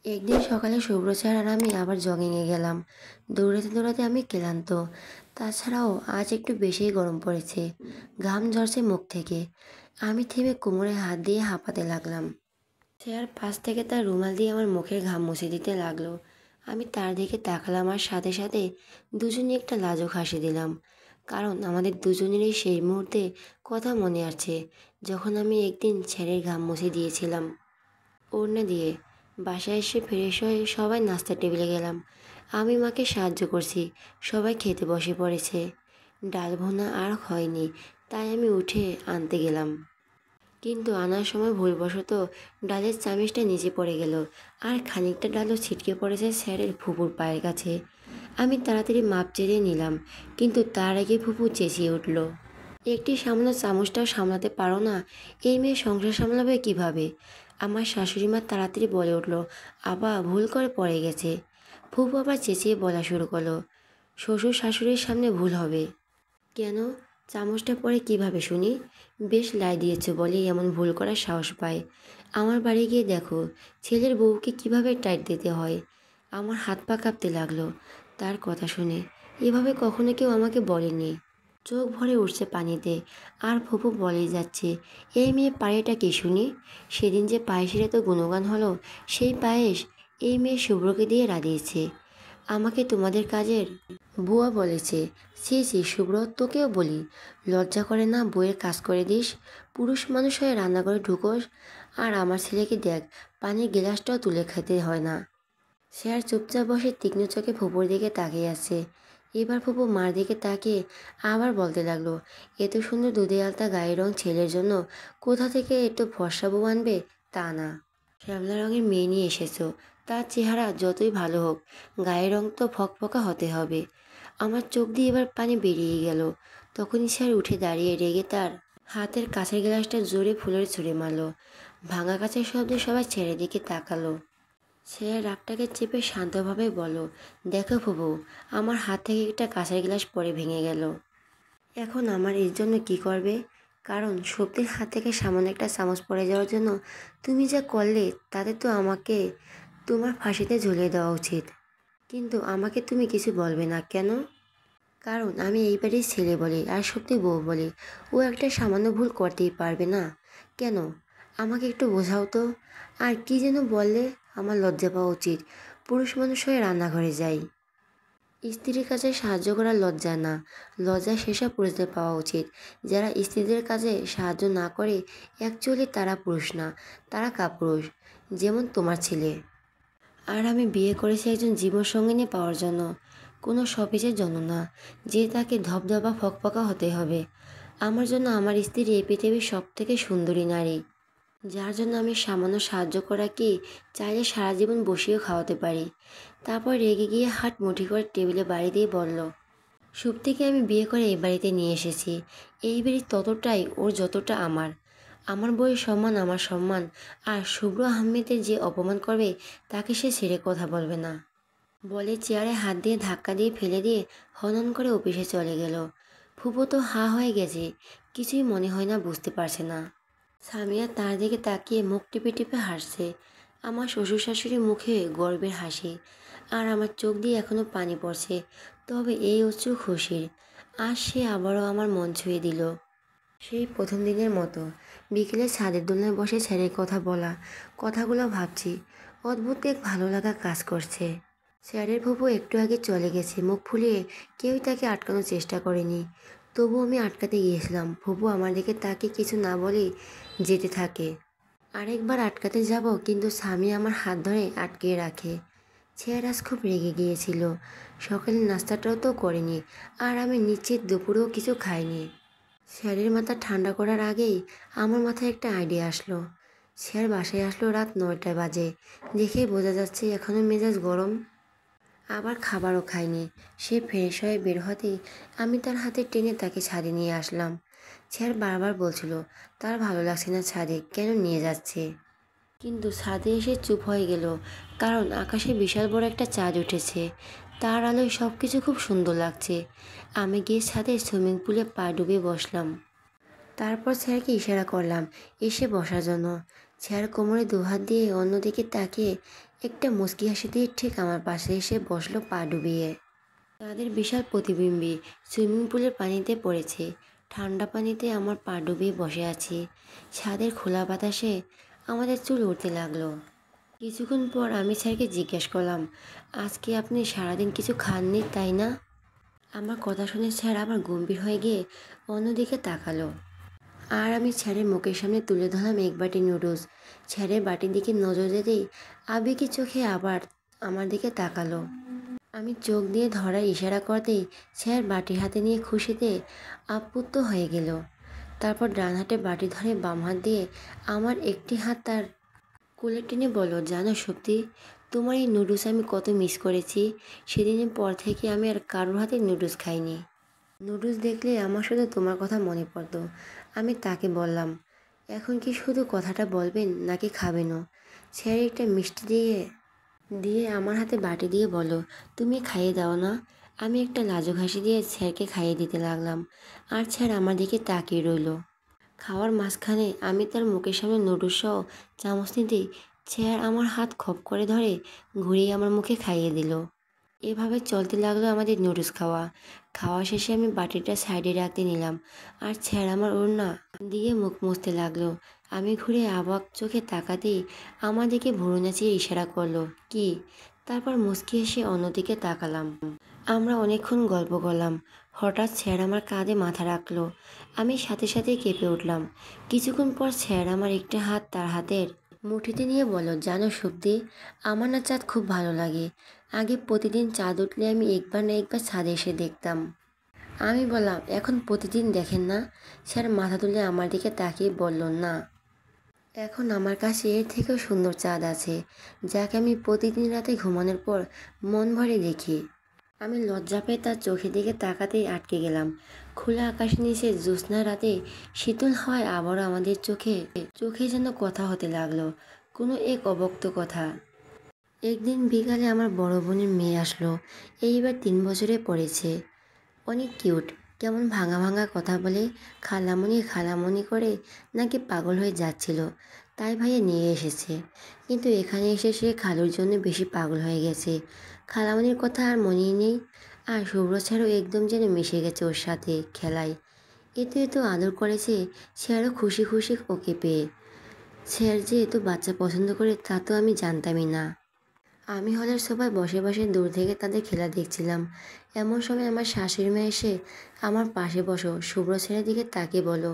একদিন সকালে শুভ্র স্যার আর আমি আবার জগিংয়ে গেলাম। দৌড়াতে দৌড়াতে আমি ক্লান্ত। তাছাড়াও আজ একটু বেশিই গরম পড়েছে। ঘাম ঝরছে মুখ থেকে। আমি থেমে কোমরে হাত দিয়ে হাঁপাতে লাগলাম। স্যার পাশ থেকে তার রুমাল দিয়ে আমার মুখের ঘাম মুছে দিতে লাগলো। আমি তার দিকে তাকালাম আর সাথে সাথে দুজনে একটা লাজুক হাসি দিলাম। কারণ আমাদের দুজনেরই সেই মুহূর্তে কথা মনে আছে, যখন আমি একদিন ছেলের ঘাম মুছে দিয়েছিলাম ওড়না দিয়ে। বাসায় এসে ফ্রেশ হয়ে সবাই নাস্তার টেবিলে গেলাম। আমি মাকে সাহায্য করছি। সবাই খেতে বসে পড়েছে। ডাল ভুনা আর হয়নি, তাই আমি উঠে আনতে গেলাম। কিন্তু আনার সময় ভুলবশত ডালের চামিচটা নিচে পড়ে গেল আর খানিকটা ডালও ছিটকে পড়েছে স্যারের ফুপুর পায়ের কাছে। আমি তাড়াতাড়ি মাপ চেড়ে নিলাম, কিন্তু তার আগে ফুপু চেঁচিয়ে উঠল, একটি সামান্য চামচটাও সামলাতে পারো না? এই মেয়ে সংসার সামলাবে কিভাবে? আমার শাশুড়ি মা তাড়াতাড়ি বলে উঠল, আবা ভুল করে পড়ে গেছে। ফুপু আবার চেঁচিয়ে বলা শুরু করলো, শ্বশুর শাশুড়ির সামনে ভুল হবে কেন? চামচটা পরে কিভাবে শুনি? বেশ লাই দিয়েছে বলেই এমন ভুল করার সাহস পায়। আমার বাড়ি গিয়ে দেখো ছেলের বউকে কিভাবে টাইট দিতে হয়। আমার হাত পা কাঁপতে লাগলো তার কথা শুনে। এভাবে কখনো কেউ আমাকে বলেনি। চোখ ভরে উঠছে পানিতে। আর ফুপু বলেই যাচ্ছে, এই মেয়ে পায়েটা কি শুনি? সেদিন যে পায়েসের এত গুণগান হলো, সেই পায়েস এই মেয়ে শুভ্রকে দিয়ে রাঁধিয়েছে। আমাকে তোমাদের কাজের বুয়া বলেছে। ছি ছি শুভ্র, তোকেও বলি, লজ্জা করে না বউয়ের কাজ করে দিস? পুরুষ মানুষ হয়ে রান্নাঘরে ঢুকোস, আর আমার ছেলেকে দেখ, পানির গ্লাসটাও তুলে খেতে হয় না। সে আর চুপচাপ বসে তীক্ষ্ণ চোখে ফুপুর দিকে তাকিয়ে আছে। এবার ফুপু মার দিকে তাকিয়ে আবার বলতে লাগলো, এত সুন্দর দুধে আলতা গায়ের রং ছেলের জন্য কোথা থেকে একটু ফর্সা বউ আনবে? তা না, শ্যামলা রঙের মেয়ে নিয়ে এসেছো। তার চেহারা যতই ভালো হোক, গায়ের রং তো ফকফকা হতে হবে। আমার চোখ দিয়ে এবার পানি বেরিয়ে গেল। তখনই স্যার উঠে দাঁড়িয়ে রেগে তার হাতের কাছের গ্লাসটা জোরে ফুলের ছুঁড়ে মারল। ভাঙা কাছের শব্দে সবাই ছেড়ে দিকে তাকালো। সে রাগটাকে চেপে শান্তভাবে বলল, দেখো ফুবু, আমার হাত থেকে একটা কাঁচের গ্লাস পরে ভেঙে গেল। এখন আমার এর জন্য কি করবে? কারণ সত্যির হাত থেকে সামান্য একটা চামচ পড়ে যাওয়ার জন্য তুমি যা করলে, তাতে তো আমাকে তোমার ফাঁসিতে ঝুলিয়ে দেওয়া উচিত। কিন্তু আমাকে তুমি কিছু বলবে না কেন? কারণ আমি এই বাড়ির ছেলে বলে আর সত্যি বউ বলে ও একটা সামান্য ভুল করতেই পারবে না। কেন? আমাকে একটু বোঝাও তো। আর কি যেন বললে? আমার লজ্জা পাওয়া উচিত। পুরুষ মানুষ হয়ে রান্নাঘরে যাই, স্ত্রীর কাজে সাহায্য করা লজ্জা না, লজ্জা সেসব পুরুষদের পাওয়া উচিত যারা স্ত্রীদের কাজে সাহায্য না করে। অ্যাকচুয়ালি তারা পুরুষ না, তারা কাপুরুষ, যেমন তোমার ছেলে। আর আমি বিয়ে করেছি একজন জীবনসঙ্গিনী পাওয়ার জন্য, কোনো শপিসের জন্য না যে তাকে ধবধবা ফকফকা হতে হবে। আমার জন্য আমার স্ত্রী এই পৃথিবীর সব থেকে সুন্দরী নারী, যার জন্য আমি সামান্য সাহায্য করা কি চাইলে সারা জীবন বসিয়েও খাওয়াতে পারি। তারপর রেগে গিয়ে হাত মুঠি করে টেবিলে বাড়ি দিয়ে বলল, সুপ্তিকে আমি বিয়ে করে এই বাড়িতে নিয়ে এসেছি। এই বাড়ি ততটাই ওর যতটা আমার। আমার বউয়ের সম্মান আমার সম্মান, আর শুভ্র আহমেদের যে অপমান করবে তাকে সে ছেড়ে কথা বলবে না। বলে চেয়ারে হাত দিয়ে ধাক্কা দিয়ে ফেলে দিয়ে হনন করে অফিসে চলে গেল। ফুপো তো হা হয়ে গেছে, কিছুই মনে হয় না, বুঝতে পারছে না। সামিয়া তার দিকে তাকিয়ে মুখ টিপে টিপে হাসছে। আমার শ্বশুর শাশুড়ির মুখে গর্বের হাসি, আর আমার চোখ দিয়ে এখনো পানি পড়ছে। তবে এই অশ্রু খুশির। আজ সে আবারও আমার মন ছুঁয়ে দিল। সেই প্রথম দিনের মতো বিকেলে ছাদের দোলনায় বসে ছেলের কথা বলা কথাগুলো ভাবছি। অদ্ভুত এক ভালো লাগা কাজ করছে। স্যারের ফুপু একটু আগে চলে গেছে, মুখ ফুলিয়ে কেউই তাকে আটকানোর চেষ্টা করেনি। তবু আমি আটকাতে গিয়েছিলাম। ফুপু আমার দিকে তাকে কিছু না বলেই যেতে থাকে। আরেকবার আটকাতে যাব, কিন্তু স্বামী আমার হাত ধরে আটকে রাখে। স্যার আজ খুব রেগে গিয়েছিল। সকালের নাস্তাটাও তো করেনি, আর আমি নিশ্চিত দুপুরেও কিছু খাইনি। স্যারের মাথা ঠান্ডা করার আগেই আমার মাথায় একটা আইডিয়া আসলো। স্যার বাসায় আসলো রাত 9টা বাজে, দেখেই বোঝা যাচ্ছে এখনও মেজাজ গরম। আবার খাবারও খায়নি। সে ফ্রেশ হয়ে বের হতেই আমি তার হাতে টেনে তাকে ছাদে নিয়ে আসলাম। স্যার বারবার বলছিল তার ভালো লাগছে না ছাদে কেন নিয়ে যাচ্ছে, কিন্তু ছাদে এসে চুপ হয়ে গেল। কারণ আকাশে বিশাল বড় একটা চাঁদ উঠেছে, তার আলোয় সব কিছু খুব সুন্দর লাগছে। আমি গিয়ে ছাদে সুইমিং পুলে পা ডুবিয়ে বসলাম। তারপর স্যারকে ইশারা করলাম এসে বসার জন্য। স্যার কোমরে দুহাত দিয়ে অন্যদিকে তাকিয়ে একটা মুচকি হাসি দিয়ে ঠিক আমার পাশে এসে বসলো পা ডুবিয়ে। তাদের বিশাল প্রতিবিম্বী সুইমিং পুলের পানিতে পড়েছে। ঠান্ডা পানিতে আমার পা ডুবিয়ে বসে আছি। ছাদের খোলা বাতাসে আমাদের চুল উঠতে লাগলো। কিছুক্ষণ পর আমি স্যারকে জিজ্ঞেস করলাম, আজকে আপনি সারাদিন কিছু খাননি তাই না? আমার কথা শুনে স্যার আবার গম্ভীর হয়ে গিয়ে অন্যদিকে তাকালো। আর আমি স্যারের মুখের সামনে তুলে ধরলাম এক বাটি নুডলস। স্যারের বাটির দিকে নজর যেতেই আবেগী চোখে আবার আমার দিকে তাকালো। আমি চোখ দিয়ে ধরার ইশারা করতেই স্যার বাটি হাতে নিয়ে খুশিতে আপ্লুত হয়ে গেল। তারপর ডান হাতে বাটি ধরে বাম হাত দিয়ে আমার একটি হাত তার কোলে টেনে বলল, জানো সত্যি, তোমার এই নুডলস আমি কত মিস করেছি। সেদিনের পর থেকে আমি আর কারোর হাতে নুডলস খাইনি। নুডলস দেখলে আমার শুধু তোমার কথা মনে পড়তো। আমি তাকে বললাম, এখন কি শুধু কথাটা বলবেন নাকি খাবেনও? স্যার একটা মিষ্টি দিয়ে দিয়ে আমার হাতে বাটি দিয়ে বলো, তুমি খাইয়ে দাও না। আমি একটা লাজুক হাসি দিয়ে স্যারকে খাইয়ে দিতে লাগলাম। আর স্যার আমার দিকে তাকিয়ে রইল। খাওয়ার মাঝখানে আমি তার মুখের সামনে নুডলস সহ চামচ নিতেই স্যার আমার হাত খপ করে ধরে ঘুরিয়ে আমার মুখে খাইয়ে দিল। এভাবে চলতে লাগলো আমাদের নুডলস খাওয়া। খাওয়া শেষে আমি বাটিটা সাইডে রাখতে নিলাম আর স্যার আমার ওড়না দিয়ে মুখ মুছতে লাগলো। আমি ঘুরে অবাক চোখে তাকাতেই আমার দিকে ভুরু নাচিয়ে ইশারা করলো, কি? তারপর মুচকি হেসে অন্যদিকে তাকালাম। আমরা অনেকক্ষণ গল্প করলাম। হঠাৎ স্যার আমার কাঁধে মাথা রাখলো। আমি সাথে সাথে কেঁপে উঠলাম। কিছুক্ষণ পর স্যার আমার একটা হাত তার হাতের মুঠিতে নিয়ে বলল, জানো সত্যি, আমার না চাঁদ খুব ভালো লাগে। আগে প্রতিদিন চাঁদ উঠলে আমি একবার না একবার ছাদে এসে দেখতাম। আমি বললাম, এখন প্রতিদিন দেখেন না? স্যার মাথা তুলে আমার দিকে তাকিয়ে বলল, না, এখন আমার কাছে এর থেকেও সুন্দর চাঁদ আছে, যাকে আমি প্রতিদিন রাতে ঘুমানোর পর মন ভরে দেখি। আমি লজ্জা পেয়ে তার চোখের দিকে তাকাতেই আটকে গেলাম। খোলা আকাশের নিচে জ্যোৎস্না রাতে শীতল হওয়ায় আবারও আমাদের চোখে চোখে যেন কথা হতে লাগলো, কোনো এক অব্যক্ত কথা। একদিন বিকালে আমার বড় বোনের মেয়ে আসলো। এইবার 3 বছরে পড়েছে। অনেক কিউট, কেমন ভাঙা ভাঙা কথা বলে, খালামণি খালামণি করে নাকি পাগল হয়ে যাচ্ছিল। তাই ভাইয়া নিয়ে এসেছে। কিন্তু এখানে এসে সে খালুর জন্য বেশি পাগল হয়ে গেছে। খালামণির কথা আর মনেই নেই। আর শুভ্র স্যারও একদম যেন মিশে গেছে ওর সাথে খেলায়। এত এত আদর করেছে, সে আরও খুশি খুশি ওকে পেয়ে। স্যার যে এত বাচ্চা পছন্দ করে তা তো আমি জানতামই না। আমি হলের সোফায় বসে বসে দূর থেকে তাদের খেলা দেখছিলাম। এমন সময় আমার শাশুড়ি মা এসে আমার পাশে বসো শুভ্র ছেলের দিকে তাকিয়ে বলো,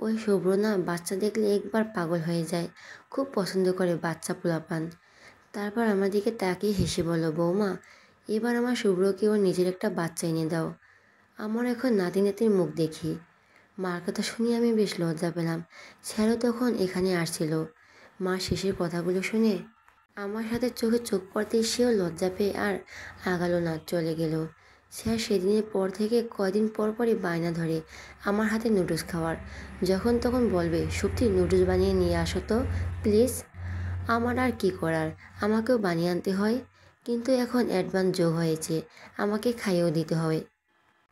ওই শুভ্র না বাচ্চা দেখলে একবার পাগল হয়ে যায়, খুব পছন্দ করে বাচ্চা পোলাপান। তারপর আমার দিকে তাকিয়ে হেসে বলো, বৌমা, এবার আমার শুভ্রকে ওর নিজের একটা বাচ্চা এনে দাও। আমার এখন নাতি নাতির মুখ দেখি। মার কথা শুনে আমি বেশ লজ্জা পেলাম। স্যারও তখন এখানে আসছিল। মা শেষের কথাগুলো শুনে আমার সাথে চোখে চোখ পড়তেই সেও লজ্জা পেয়ে আর আগালো না, চলে গেল। স্যার সেদিনের পর থেকে কয়দিন পর পরই বায়না ধরে আমার হাতে নুডলস খাওয়ার। যখন তখন বলবে, সত্যি নুডলস বানিয়ে নিয়ে আসো তো প্লিজ। আমার আর কি করার, আমাকেও বানিয়ে আনতে হয়। কিন্তু এখন অ্যাডভান্স যোগ হয়েছে, আমাকে খাইয়েও দিতে হবে।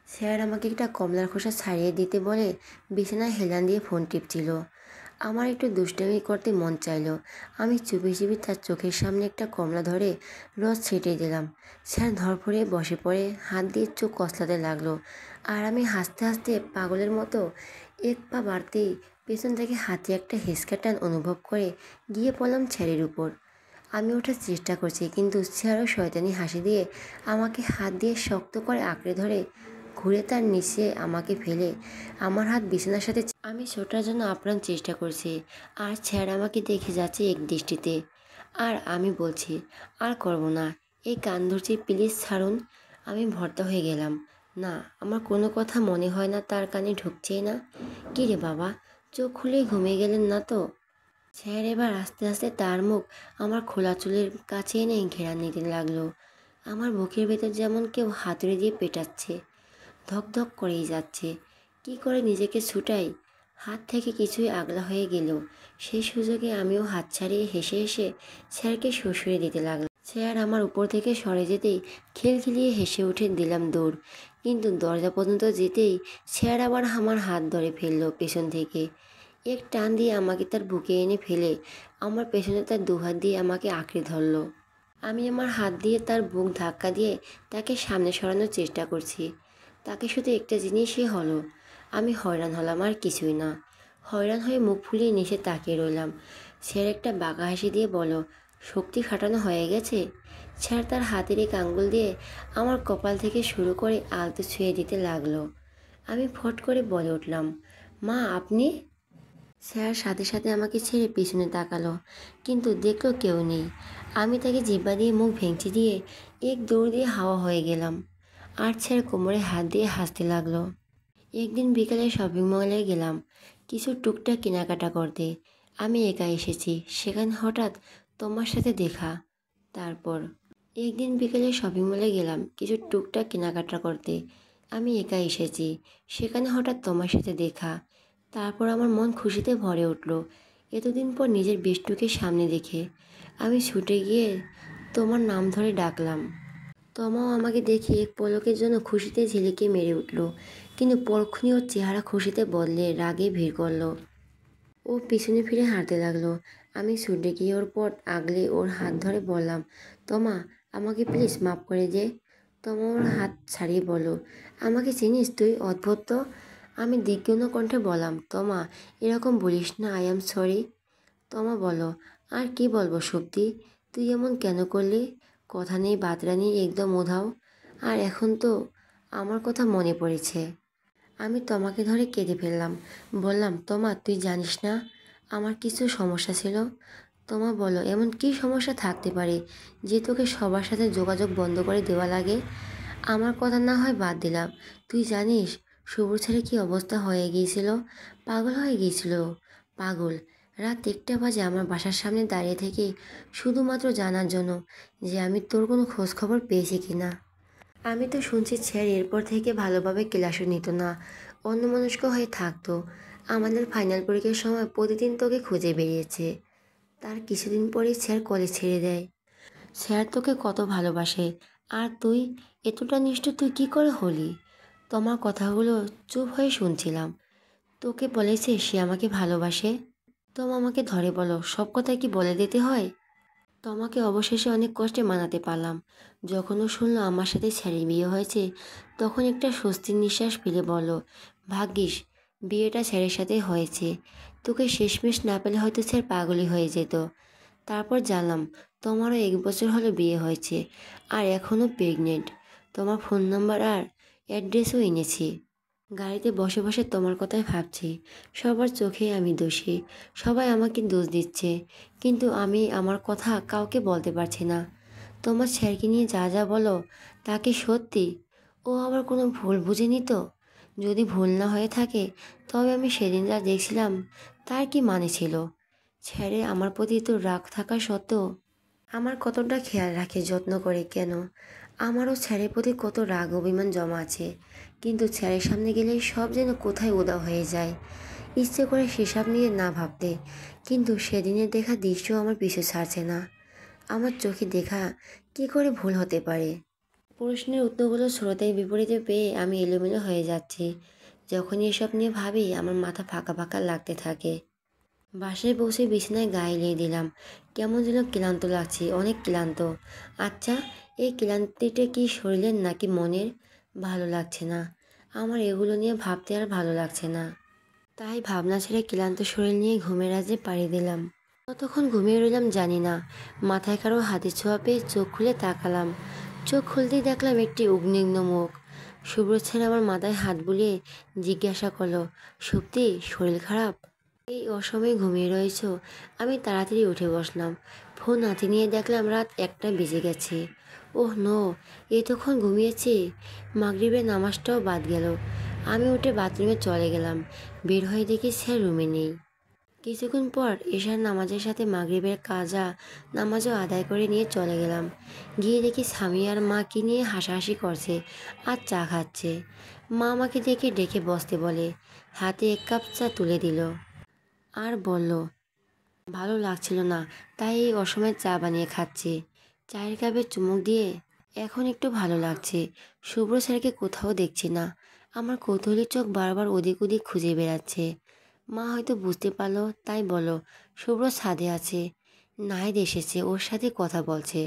স্যার আমাকে একটা কমলার খোসা ছাড়িয়ে দিতে বলে বিছানায় হেলান দিয়ে ফোন টিপছিল। আমার একটু দুষ্টামি করতে মন চাইলো। আমি চুপি চুপি তার চোখের সামনে একটা কমলা ধরে রস ছিটিয়ে দিলাম। স্যার ধরফড়িয়ে বসে পড়ে হাত দিয়ে চোখ কসলাতে লাগলো। আর আমি হাসতে হাসতে পাগলের মতো এক পা বাড়তেই পেছন থেকে হাতে একটা হেঁচকা টান অনুভব করে গিয়ে পড়লাম স্যারের উপর। আমি ওঠার চেষ্টা করছি, কিন্তু স্যারও শয়তানি হাসি দিয়ে আমাকে হাত দিয়ে শক্ত করে আঁকড়ে ধরে ঘুরে তার নিচে আমাকে ফেলে আমার হাত বিছানার সাথে আমি ছোটার জন্য আপ্রাণ চেষ্টা করছি। আর স্যার আমাকে দেখে যাচ্ছে এক দৃষ্টিতে। আর আমি বলছি, আর করব না, এই কান ধরছি, প্লিজ ছাড়ুন। আমি ভর্তা হয়ে গেলাম। না, আমার কোনো কথা মনে হয় না, তার কানে ঢুকছেই না। কী রে বাবা, চোখ খুলেই ঘুমিয়ে গেলেন না তো? স্যার এবার আস্তে আস্তে তার মুখ আমার খোলা চুলের কাছে এনে ঘেরা নিতে লাগলো। আমার বুকের ভেতর যেমন কেউ হাতুড়ি দিয়ে পেটাচ্ছে, ধক ধক করেই যাচ্ছে। কি করে নিজেকে ছুটাই, হাত থেকে কিছুই আগলা হয়ে গেল। সেই সুযোগে আমিও হাত ছাড়িয়ে হেসে হেসে স্যারকে শুষিয়ে দিতে লাগলাম। স্যার আমার উপর থেকে সরে যেতেই খিলখিলিয়ে হেসে উঠে দিলাম দৌড়। কিন্তু দরজা পর্যন্ত যেতেই স্যার আবার আমার হাত ধরে ফেললো পেছন থেকে। এক টান দিয়ে আমাকে তার বুকে এনে ফেলে আমার পেছনে তার দুহাত দিয়ে আমাকে আঁকড়ে ধরলো। আমি আমার হাত দিয়ে তার বুক ধাক্কা দিয়ে তাকে সামনে সরানোর চেষ্টা করছি। তাকে শুধু একটা জিনিসই হলো, আমি হয়রান হলাম, আর কিছুই না। হয়রান হয়ে মুখ ফুলিয়ে নিচে তাকিয়ে রইলাম। স্যার একটা বাঁকা হাসি দিয়ে বলো, শক্তি খাটানো হয়ে গেছে? স্যার তার হাতের এক আঙ্গুল দিয়ে আমার কপাল থেকে শুরু করে আলতো ছুঁয়ে দিতে লাগলো। আমি ফট করে বলে উঠলাম, মা আপনি? স্যার সাথে সাথে আমাকে ছেড়ে পিছনে তাকালো, কিন্তু দেখলো কেউ নেই। আমি তাকে জিহ্বা দিয়ে মুখ ভেঙচি দিয়ে এক দৌড় দিয়ে হাওয়া হয়ে গেলাম। আর স্যার কোমরে হাত দিয়ে হাসতে লাগলো। একদিন বিকালে শপিং মলে গেলাম কিছু টুকটাক কেনাকাটা করতে। আমি একা এসেছি, সেখানে হঠাৎ তোমার সাথে দেখা। তারপর একদিন বিকেলে শপিং মলে গেলাম কিছু টুকটাক কেনাকাটা করতে। আমি একা এসেছি, সেখানে হঠাৎ তোমার সাথে দেখা। তারপর আমার মন খুশিতে ভরে উঠল। এতদিন পর নিজের বেষ্টুকে সামনে দেখে আমি ছুটে গিয়ে তোমার নাম ধরে ডাকলাম। তমাও আমাকে দেখে এক পলকের জন্য খুশিতে ঝিলিকে মেরে উঠল, কিন্তু পরক্ষণই ওর চেহারা খুশিতে বদলে রাগে ভিড় করলো। ও পিছনে ফিরে হাঁটতে লাগলো। আমি ছুটে গিয়ে ওর পট আগলে ওর হাত ধরে বললাম, তমা আমাকে প্লিজ মাফ করে দে। তমা ওর হাত ছাড়িয়ে বলো, আমাকে চিনিস তুই, অদ্ভুত তো। আমি দ্বিগুণ কণ্ঠে বললাম, তমা এরকম বলিস না, আই এম সরি। তমা বলো, আর কি বলবো শক্তি, তুই এমন কেন করলি? কথা নেই বাতরা নেই, একদম উধাও। আর এখন তো আমার কথা মনে পড়েছে। আমি তোমাকে ধরে কেঁদে ফেললাম। বললাম, তোমা তুই জানিস না আমার কিছু সমস্যা ছিল। তোমা বলো, এমন কি সমস্যা থাকতে পারে যে তোকে সবার সাথে যোগাযোগ বন্ধ করে দেওয়া লাগে? আমার কথা না হয় বাদ দিলাম, তুই জানিস শুভর ছেলে কী অবস্থা হয়ে গিয়েছিল? পাগল হয়ে গিয়েছিল ও। পাগল। রাত 1টা বাজে আমার বাসার সামনে দাঁড়িয়ে থেকে শুধুমাত্র জানার জন্য যে আমি তোর কোনো খোঁজ খবর পেয়েছি কিনা। আমি তো শুনছি স্যার এরপর থেকে ভালোভাবে ক্লাসও নিত না, অন্যমনস্ক হয়ে থাকতো। আমাদের ফাইনাল পরীক্ষার সময় প্রতিদিন তোকে খুঁজে বেরিয়েছে। তার কিছুদিন পরেই স্যার কলেজ ছেড়ে দেয়। স্যার তোকে কত ভালোবাসে, আর তুই এতটা নিষ্ঠুর তুই কী করে হলি? তোমার কথাগুলো চুপ হয়ে শুনছিলাম। তোকে বলেছে সে আমাকে ভালোবাসে? তোমা আমাকে ধরে বলো, সব কথা কি বলে দিতে হয়? তোমাকে অবশেষে অনেক কষ্টে মানাতে পারলাম। যখন ও শুনলো আমার সাথে স্যারের বিয়ে হয়েছে, তখন একটা স্বস্তির নিঃশ্বাস ফেলে বলল, ভাগ্যিস বিয়েটা স্যারের সাথে হয়েছে। তোকে শেষমেশ না পেলে হয়তো স্যার পাগলই হয়ে যেত। তারপর জানলাম তোমারও 1 বছর হলো বিয়ে হয়েছে, আর এখনও প্রেগনেন্ট। তোমার ফোন নাম্বার আর অ্যাড্রেসও এনেছি। গাড়িতে বসে বসে তোমার কথাই ভাবছি। সবার চোখে আমি দোষী, সবাই আমাকে দোষ দিচ্ছে, কিন্তু আমি আমার কথা কাউকে বলতে পারছি না। তোমার স্যারকে নিয়ে যা যা বলো তা কি সত্যি? ও আবার কোনো ভুল বুঝেনি তো? যদি ভুল না হয়ে থাকে, তবে আমি সেদিন যা দেখছিলাম তার কি মানে ছিল? স্যারের আমার প্রতি তো রাগ থাকা সত্ত্বেও আমার কতটা খেয়াল রাখে, যত্ন করে কেন? আমারও স্যারের প্রতি কত রাগ অভিমান জমা আছে, কিন্তু স্যারের সামনে গেলেই সব যেন কোথায় উধাও হয়ে যায়। ইচ্ছে করে সেসব নিয়ে না ভাবতে, কিন্তু সেদিনের দেখা দৃশ্য আমার পিছু ছাড়ছে না। আমার চোখে দেখা কি করে ভুল হতে পারে? প্রশ্নের উত্তরগুলো স্রোতের বিপরীতে পেয়ে আমি এলোমেলো হয়ে যাচ্ছি। যখনই এসব নিয়ে ভাবি আমার মাথা ফাঁকা ফাঁকা লাগতে থাকে। বাসায় বসে বিছানায় গায়ে এলিয়ে দিলাম। কেমন যেন ক্লান্ত লাগছে, অনেক ক্লান্ত। আচ্ছা, এই ক্লান্তিটা কি শরীরের নাকি মনের? ভালো লাগছে না। আমার এগুলো নিয়ে ভাবতে আর ভালো লাগছে না। তাই ভাবনা ছেড়ে ক্লান্ত শরীর নিয়ে ঘুমের রাজ্যে পাড়ি দিলাম। কতক্ষণ ঘুমিয়ে রইলাম জানি না। মাথায় কারো হাতের ছোঁয়া পেয়ে চোখ খুলে তাকালাম। চোখ খুলতেই দেখলাম একটি উগ্নিগ্ন মুখ। সুব্রত স্যার আমার মাথায় হাত বুলিয়ে জিজ্ঞাসা করলো, সত্যি শরীর খারাপ? এই অসময়ে ঘুমিয়ে রয়েছ? আমি তাড়াতাড়ি উঠে বসলাম। ফোন হাতে নিয়ে দেখলাম রাত 1টা বেজে গেছে। ওহ নো, এতক্ষণ ঘুমিয়েছি! মাগরিবের নামাজটাও বাদ গেল। আমি উঠে বাথরুমে চলে গেলাম। বের হয়ে দেখি স্যার রুমে নেই। কিছুক্ষণ পর এশার নামাজের সাথে মাগরিবের কাজা নামাজও আদায় করে নিয়ে চলে গেলাম। গিয়ে দেখি স্বামী আর মা কি নিয়ে হাসাহাসি করছে আর চা খাচ্ছে। মা আমাকে দেখে ডেকে বসতে বলে, হাতে 1 কাপ চা তুলে দিল আর বলল, ভালো লাগছিল না, তাই এই অসময়ে চা বানিয়ে খাচ্ছি। চায়ের কাপে চুমুক দিয়ে, এখন একটু ভালো লাগছে। শুভ্র স্যারকে কোথাও দেখছি না। আমার কৌতূহলী চোখ বারবার ওদিক ওদিক খুঁজে বেড়াচ্ছে। মা হয়তো বুঝতে পারলো, তাই বলো, শুভ্র ছাদে আছে, নাহিদ এসেছে, ওর সাথে কথা বলছে।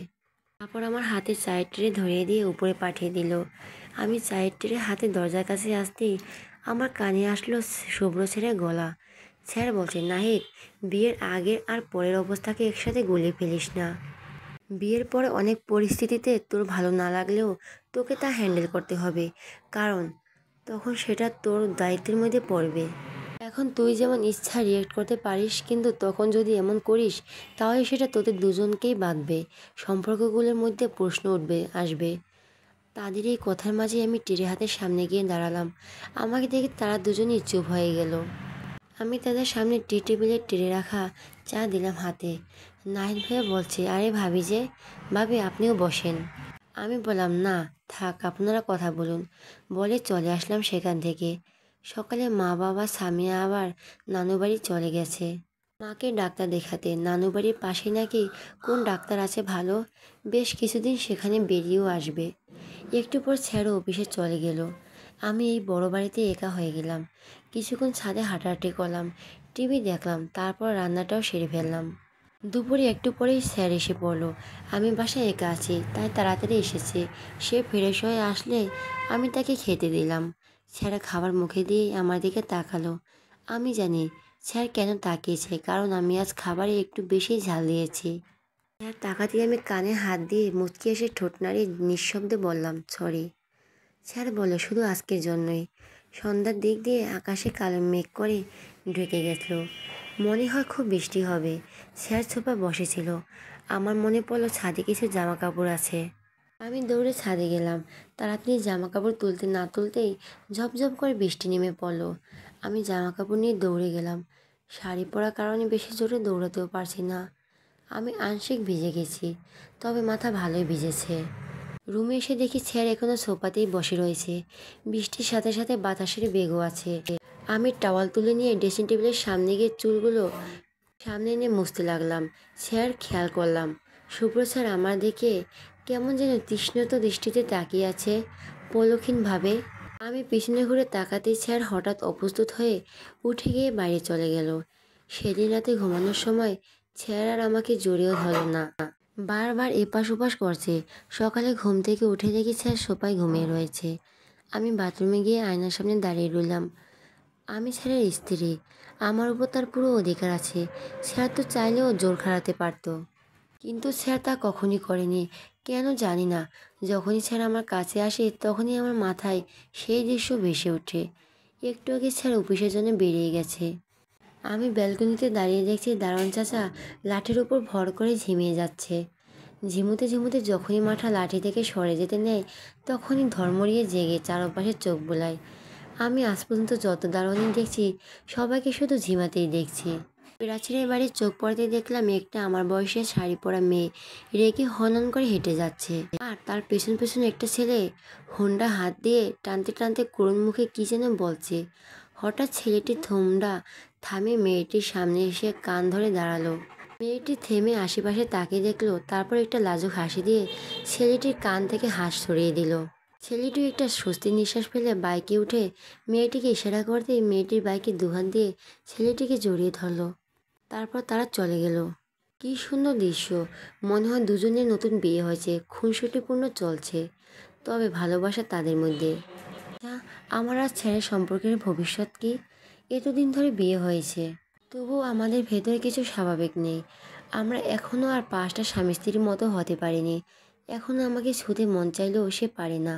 তারপর আমার হাতে চায়ের ট্রে ধরিয়ে দিয়ে উপরে পাঠিয়ে দিল। আমি চায়ের ট্রে হাতে দরজার কাছে আসতেই আমার কানে আসলো শুভ্র স্যারের গলা। স্যার বলছে, নাহিদ, বিয়ের আগের আর পরের অবস্থাকে একসাথে গুলিয়ে ফেলিস না। বিয়ের পরে অনেক পরিস্থিতিতে তোর ভালো না লাগলেও তোকে তা হ্যান্ডেল করতে হবে, কারণ তখন সেটা তোর দায়িত্বের মধ্যে পড়বে। এখন তুই যেমন ইচ্ছা রিয়েক্ট করতে পারিস, কিন্তু তখন যদি এমন করিস তাহলে সেটা তোদের দুজনকেই বাঁধবে, সম্পর্কগুলোর মধ্যে প্রশ্ন আসবে। তাদের এই কথার মাঝে আমি টেরে হাতের সামনে গিয়ে দাঁড়ালাম। আমাকে দেখে তারা দুজনেই চুপ হয়ে গেল। আমি তাদের সামনে টি টেবিলে টেরে রাখা চা দিলাম হাতে। নাহিদ ভাইয়া বলছে, আরে ভাবি যে, ভাবি আপনিও বসেন। আমি বললাম, না থাক, আপনারা কথা বলুন, বলে চলে আসলাম সেখান থেকে। সকালে মা বাবা সামিয়া আবার নানু বাড়ি চলে গেছে মাকে ডাক্তার দেখাতে। নানু বাড়ির পাশে নাকি কোন ডাক্তার আছে ভালো, বেশ কিছুদিন সেখানে বেরিয়েও আসবে। একটু পর স্যারও অফিসে চলে গেল। আমি এই বড় বাড়িতে একা হয়ে গেলাম। কিছুক্ষণ ছাদে হাঁটাহাঁটি করলাম, টিভি দেখলাম, তারপর রান্নাটাও সেরে ফেললাম। দুপুরে একটু পরেই স্যার এসে পড়লো। আমি বাসায় একা আছি তাই তাড়াতাড়ি এসেছে। সে ফ্রেশ হয়ে আসলে আমি তাকে খেতে দিলাম। স্যার খাবার মুখে দিয়ে আমার দিকে তাকালো। আমি জানি স্যার কেন তাকিয়েছে, কারণ আমি আজ খাবারে একটু বেশি ঝাল দিয়েছি। স্যার তাকাতেই আমি কানে হাত দিয়ে মুচকি এসে ঠোঁট নাড়িয়ে নিঃশব্দে বললাম, সরি। স্যার বলল, শুধু আজকের জন্যই। সন্ধ্যার দিক দিয়ে আকাশে কালো মেঘ করে ঢেকে গেছিল, মনে হয় খুব বৃষ্টি হবে। স্যার সোফায় বসেছিল। আমার মনে পড়লো ছাদে কিছু জামা কাপড় আছে। আমি দৌড়ে ছাদে গেলাম। তাড়াতাড়ি জামা কাপড় তুলতে না তুলতেই ঝপঝপ করে বৃষ্টি নেমে পড়লো। আমি জামা কাপড় নিয়ে দৌড়ে গেলাম। শাড়ি পরার কারণে বেশি জোরে দৌড়াতেও পারছি না। আমি আংশিক ভিজে গেছি, তবে মাথা ভালোই ভিজেছে। রুমে এসে দেখি স্যার এখনো সোফাতেই বসে রয়েছে। বৃষ্টির সাথে সাথে বাতাসের বেগও আছে। আমি টাওয়াল তুলে নিয়ে ড্রেসিং টেবিলের সামনে গিয়ে চুলগুলো সামনে এনে মুছতে লাগলাম। স্যার খেয়াল করলাম, শুভ্র স্যার আমার দিকে কেমন যেন তৃষ্ণত দৃষ্টিতে তাকিয়ে আছে, পলক্ষীনভাবে। আমি পিছনে ঘুরে তাকাতেই স্যার হঠাৎ অপ্রস্তুত হয়ে উঠে গিয়ে বাইরে চলে গেল। সেদিন রাতে ঘুমানোর সময় স্যার আর আমাকে জড়িয়েও ধরল না, বারবার এপাশ ওপাশ করছে। সকালে ঘুম থেকে উঠে দেখি স্যার সোফায় ঘুমিয়ে রয়েছে। আমি বাথরুমে গিয়ে আয়নার সামনে দাঁড়িয়ে রইলাম। আমি স্যারের স্ত্রী, আমার উপর তার পুরো অধিকার আছে। স্যার তো চাইলেও জোর খাটাতে পারতো, কিন্তু স্যার তা কখনই করেনি। কেন জানি না, যখনই স্যার আমার কাছে আসে তখনই আমার মাথায় সেই দৃশ্য ভেসে ওঠে। একটু আগে স্যার অফিসের জন্য বেরিয়ে গেছে। আমি ব্যালকনিতে দাঁড়িয়ে দেখছি দারোয়ান চাচা লাঠির উপর ভর করে ঝিমিয়ে যাচ্ছে। ঝিমুতে ঝিমুতে যখনই মাথা লাঠি থেকে সরে যেতে নেয় তখনই ধর্মরিয়ে জেগে চারপাশে চোখ বোলায়। আমি আজ পর্যন্ত যত দারোয়ানই দেখছি সবাইকে শুধু ঝিমাতেই দেখছি। প্রাচীরের বাড়ির চোখ পড়াতে দেখলাম একটা আমার বয়সের শাড়ি পরা মেয়ে রেগে হনন করে হেঁটে যাচ্ছে, আর তার পেছন পেছন একটা ছেলে হোন্ডা হাত দিয়ে টানতে টানতে করুণ মুখে কী যেন বলছে। হঠাৎ ছেলেটি থামে মেয়েটির সামনে এসে কান ধরে দাঁড়ালো। মেয়েটি থেমে আশেপাশে তাকিয়ে দেখলো, তারপর একটা লাজুক হাসি দিয়ে ছেলেটির কান থেকে হাঁস সরিয়ে দিল। ছেলেটি একটা স্বস্তির নিঃশ্বাস ফেলে বাইকে উঠে মেয়েটিকে ইশারা করতে মেয়েটির বাইকে দুহাত দিয়ে ছেলেটিকে জড়িয়ে ধরলো। তারপর তারা চলে গেল। কি সুন্দর দৃশ্য, মনে হয় দুজনের নতুন বিয়ে হয়েছে, খুনসুটিপূর্ণ চলছে, তবে ভালোবাসা তাদের মধ্যে। আমার আর ছেলের সম্পর্কের ভবিষ্যৎ কি? এতদিন ধরে বিয়ে হয়েছে, তবুও আমাদের ভেতরে কিছু স্বাভাবিক নেই। আমরা এখনও আর পাঁচটা স্বামী স্ত্রীর মতো হতে পারিনি। এখনও আমাকে ছুঁতে মন চাইলেও সে পারে না।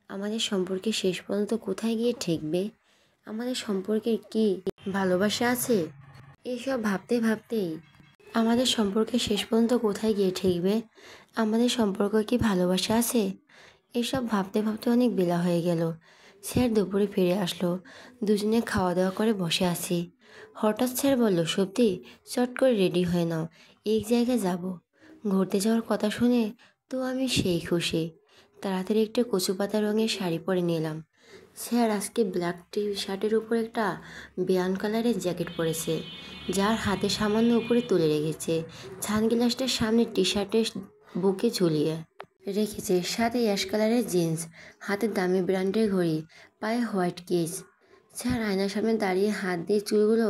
আমাদের সম্পর্কে শেষ পর্যন্ত কোথায় গিয়ে ঠেকবে? আমাদের সম্পর্কের কি ভালোবাসা আছে? এইসব ভাবতে ভাবতেই আমাদের সম্পর্কে শেষ পর্যন্ত কোথায় গিয়ে ঠেকবে? আমাদের সম্পর্ক কি ভালোবাসা আছে? এসব ভাবতে ভাবতে অনেক বেলা হয়ে গেল। স্যার দুপুরে ফিরে আসলো। দুজনে খাওয়া দাওয়া করে বসে আছি। হঠাৎ স্যার বলল, সত্যি চট করে রেডি হয়ে নাও, এক জায়গায় যাব। ঘুরতে যাওয়ার কথা শুনে তো আমি সেই খুশি। তাড়াতাড়ি একটা কচু পাতা রঙের শাড়ি পরে নিলাম। স্যার আজকে ব্ল্যাক টি শার্টের উপর একটা বেয়ান কালারের জ্যাকেট পরেছে, যার হাতে সামান্য উপরে তুলে রেখেছে। সানগ্লাসটার সামনে টি শার্টের বুকে ঝুলিয়ে রেখেছে, সাথে অ্যাশ কালারের জিন্স, হাতে দামি ব্র্যান্ডের ঘড়ি, পায়ে হোয়াইট কেস। স্যার আয়নার সামনে দাঁড়িয়ে হাত দিয়ে চুলগুলো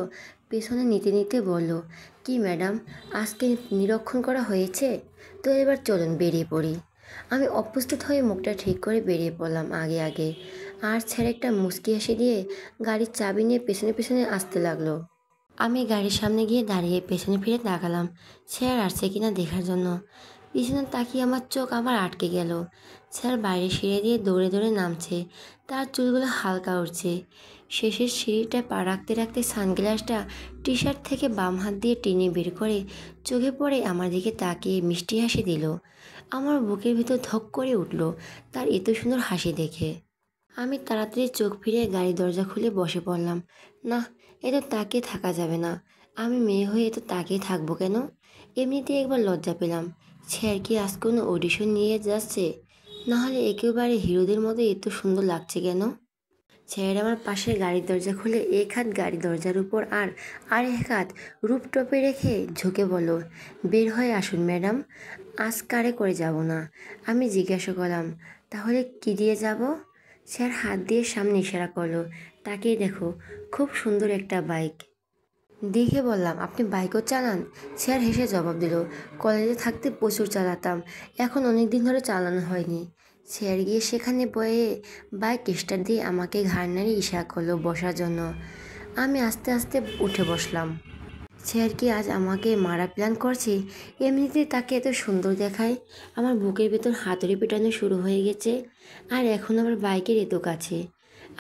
পেছনে নিতে নিতে বলল, কি ম্যাডাম, আজকে নিরীক্ষণ করা হয়েছে? তো এবার চলুন বেরিয়ে পড়ি। আমি অপ্রস্তুত হয়ে মুখটা ঠিক করে বেরিয়ে পড়লাম আগে আগে। আর ছেড়ে একটা মুচকি হাসি দিয়ে গাড়ির চাবি নিয়ে পেছনে পেছনে আসতে লাগলো। আমি গাড়ির সামনে গিয়ে দাঁড়িয়ে পেছনে ফিরে তাকালাম স্যার আসছে কিনা দেখার জন্য। পিছনে তাকিয়ে আমার চোখ আবার আটকে গেল। স্যার বাইরে সিঁড়ি দিয়ে দৌড়ে দৌড়ে নামছে। তার চুলগুলো হালকা উঠছে। শেষের সিঁড়িটা পা রাখতে রাখতে সানগ্লাসটা টি শার্ট থেকে বাম হাত দিয়ে টেনে বের করে চোখে পড়ে আমার দিকে তাকিয়ে মিষ্টি হাসি দিল। আমার বুকের ভিতর ধক করে উঠল তার এত সুন্দর হাসি দেখে। আমি তাড়াতাড়ি চোখ ফিরে গাড়ির দরজা খুলে বসে পড়লাম। না, এ তো তাকিয়ে থাকা যাবে না। আমি মেয়ে হয়ে এত তাকিয়ে থাকবো কেন? এমনিতেই একবার লজ্জা পেলাম। স্যার কি আজ কোনো অডিশন নিয়ে যাচ্ছে? নাহলে একেবারে হিরোদের মতো এত সুন্দর লাগছে কেন? স্যার আমার পাশে গাড়ির দরজা খুলে এক হাত গাড়ির দরজার উপর আর এক হাত রুফটপে রেখে ঝুঁকে বলল, বের হয়ে আসুন ম্যাডাম, আজ কারে করে যাব না। আমি জিজ্ঞাসা করলাম, তাহলে কি দিয়ে যাব? স্যার হাত দিয়ে সামনে ইশারা করলো, তাকিয়ে দেখো, খুব সুন্দর একটা বাইক। দেখে বললাম, আপনি বাইকও চালান? স্যার হেসে জবাব দিল, কলেজে থাকতে প্রচুর চালাতাম, এখন অনেক দিন ধরে চালানো হয়নি। স্যার গিয়ে সেখানে বয়ে বাইক স্টার্ট দিয়ে আমাকে ঘাড় নাড়িয়ে ইশারা করলো বসার জন্য। আমি আস্তে আস্তে উঠে বসলাম। স্যার কি আজ আমাকে মারা প্ল্যান করছে? এমনিতেই তাকে এত সুন্দর দেখায়। আমার বুকের ভেতর হাতুড়ি পেটানো শুরু হয়ে গেছে। আর এখন আবার বাইকের এত কাছে।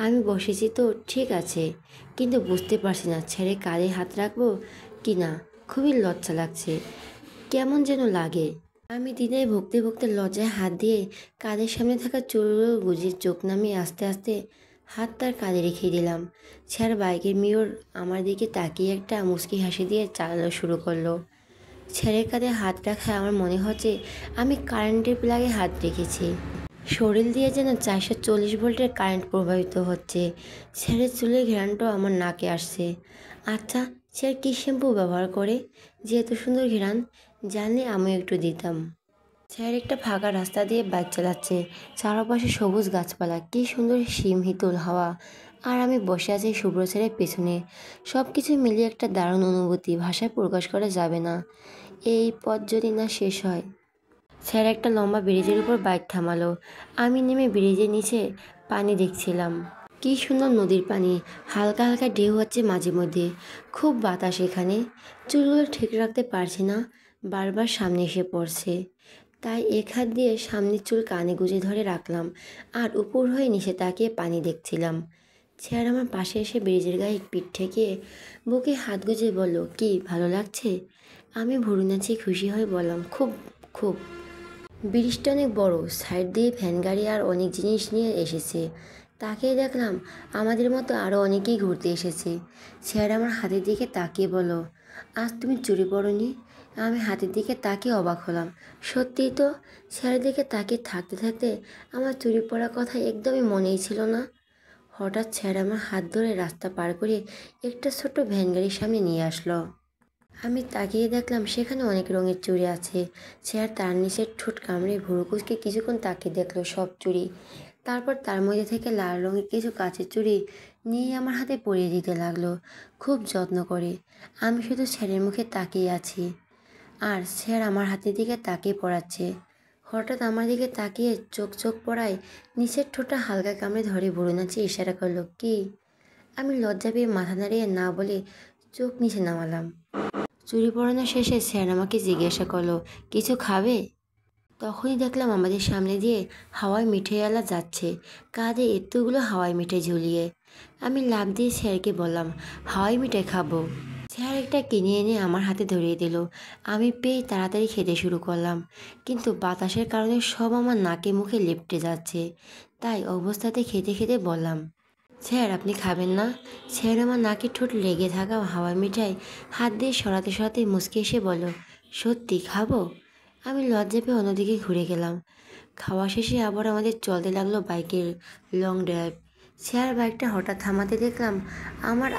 আমি বসেছি তো ঠিক আছে, কিন্তু বুঝতে পারছি না ছেড়ে কাঁধে হাত রাখবো কি না। খুবই লজ্জা লাগছে, কেমন যেন লাগে। আমি দ্বিধায় ভুগতে ভুগতে লজ্জায় হাত দিয়ে কাঁধের সামনে থাকা চুলগুলো গুজিয়ে চোখ নামিয়ে আস্তে আস্তে হাত তার কাঁধে রেখে দিলাম। স্যার বাইকের মিরর আমার দিকে তাকিয়ে একটা মুচকি হাসি দিয়ে চালানো শুরু করলো। স্যারের কাঁধে হাত রাখায় আমার মনে হচ্ছে আমি কারেন্টের প্লাগে হাত রেখেছি। শরীর দিয়ে যেন 440 ভোল্টের কারেন্ট প্রবাহিত হচ্ছে। স্যারের চুলের ঘ্রাণটাও আমার নাকে আসছে। আচ্ছা, স্যার কী শ্যাম্পু ব্যবহার করে যে এত সুন্দর ঘ্রাণ? জানলে আমিও একটু দিতাম। স্যার একটা ফাঁকা রাস্তা দিয়ে বাইক চালাচ্ছে। চারপাশে সবুজ গাছপালা, কী সুন্দর হিমশীতল হাওয়া। আর আমি বসে আছি শুভ্র স্যারের পেছনে। সব কিছু মিলিয়ে একটা দারুণ অনুভূতি, ভাষায় প্রকাশ করা যাবে না। এই পথ যদি না শেষ হয়। স্যার একটা লম্বা ব্রিজের উপর বাইক থামালো। আমি নেমে ব্রিজের নিচে পানি দেখছিলাম। কী সুন্দর নদীর পানি, হালকা হালকা ঢেউ হচ্ছে মাঝে মধ্যে। খুব বাতাস এখানে। চুলগুলো ঠিক রাখতে পারছি না, বারবার সামনে এসে পড়ছে। তাই এক হাত দিয়ে সামনের চুল কানে গুজে ধরে রাখলাম আর উপর হয়ে নিচে তাকিয়ে পানি দেখছিলাম। স্যার আমার পাশে এসে ব্রিজের গায়ে পিঠ ঠেকিয়ে বুকে হাত গুজে বলল, কি ভালো লাগছে? আমি ভুরু নাচিয়ে খুশি হয়ে বললাম, খুব খুব। ব্রিজটা অনেক বড়, সাইড দিয়ে ভ্যান গাড়ি আর অনেক জিনিস নিয়ে এসেছে। তাকিয়ে দেখলাম আমাদের মতো আরও অনেকেই ঘুরতে এসেছে। স্যার আমার হাতের দিকে তাকিয়ে বলল, আজ তুমি চুরি পরোনি? আমি হাতের দিকে তাকিয়ে অবাক হলাম। সত্যিই তো। স্যারের দিকে তাকিয়ে থাকতে থাকতে আমার চুরি পরার কথা একদমই মনেই ছিল না। হঠাৎ স্যার আমার হাত ধরে রাস্তা পার করে একটা ছোট্ট ভ্যান গাড়ির সামনে নিয়ে আসলো। আমি তাকিয়ে দেখলাম সেখানে অনেক রঙের চুড়ি আছে। স্যার তার নিচের ঠোঁট কামড়ে ভুরু কুঁচকে কিছুক্ষণ তাকিয়ে দেখলো সব চুড়ি। তারপর তার মধ্যে থেকে লাল রঙের কিছু কাচের চুড়ি নিয়ে আমার হাতে পরিয়ে দিতে লাগলো, খুব যত্ন করে। আমি শুধু স্যারের মুখে তাকিয়ে আছি আর স্যার আমার হাতের দিকে তাকিয়ে পড়াচ্ছে। হঠাৎ আমার দিকে তাকিয়ে চোখ চোখ পড়ায় নিচের ঠোঁটটা হালকা কামড়ে ধরে ভুরু নাচিয়ে ইশারা করলো, কি? আমি লজ্জা পেয়ে মাথা নাড়িয়ে না বলে চোখ নিচে নামালাম। চুরি পড়ানো শেষে স্যার আমাকে জিজ্ঞাসা করলো, কিছু খাবে? তখনই দেখলাম আমাদের সামনে দিয়ে হাওয়াই মিঠাইওয়ালা যাচ্ছে, কাঁধে এতগুলো হাওয়াই মিঠাই ঝুলিয়ে। আমি লাফ দিয়ে স্যারকে বললাম, হাওয়াই মিঠাই খাবো। স্যার একটা কিনে এনে আমার হাতে ধরিয়ে দিল। আমি পেয়ে তাড়াতাড়ি খেতে শুরু করলাম, কিন্তু বাতাসের কারণে সব আমার নাকে মুখে লেপ্টে যাচ্ছে। তাই অবস্থাতে খেতে খেতে বললাম, স্যার আপনি খাবেন না? স্যার আমার নাকের ঠোঁট লেগে থাকা হাওয়াই মিঠাই হাত দিয়ে সরাতে সরাতে মুচকে এসে বলল, সত্যি খাবো? আমি লজ্জা পেয়ে অন্যদিকে ঘুরে গেলাম। খাওয়া শেষে আবার আমাদের চলতে লাগলো বাইকের লং ড্রাইভ। স্যার বাইকটা হঠাৎ থামাতে দেখলাম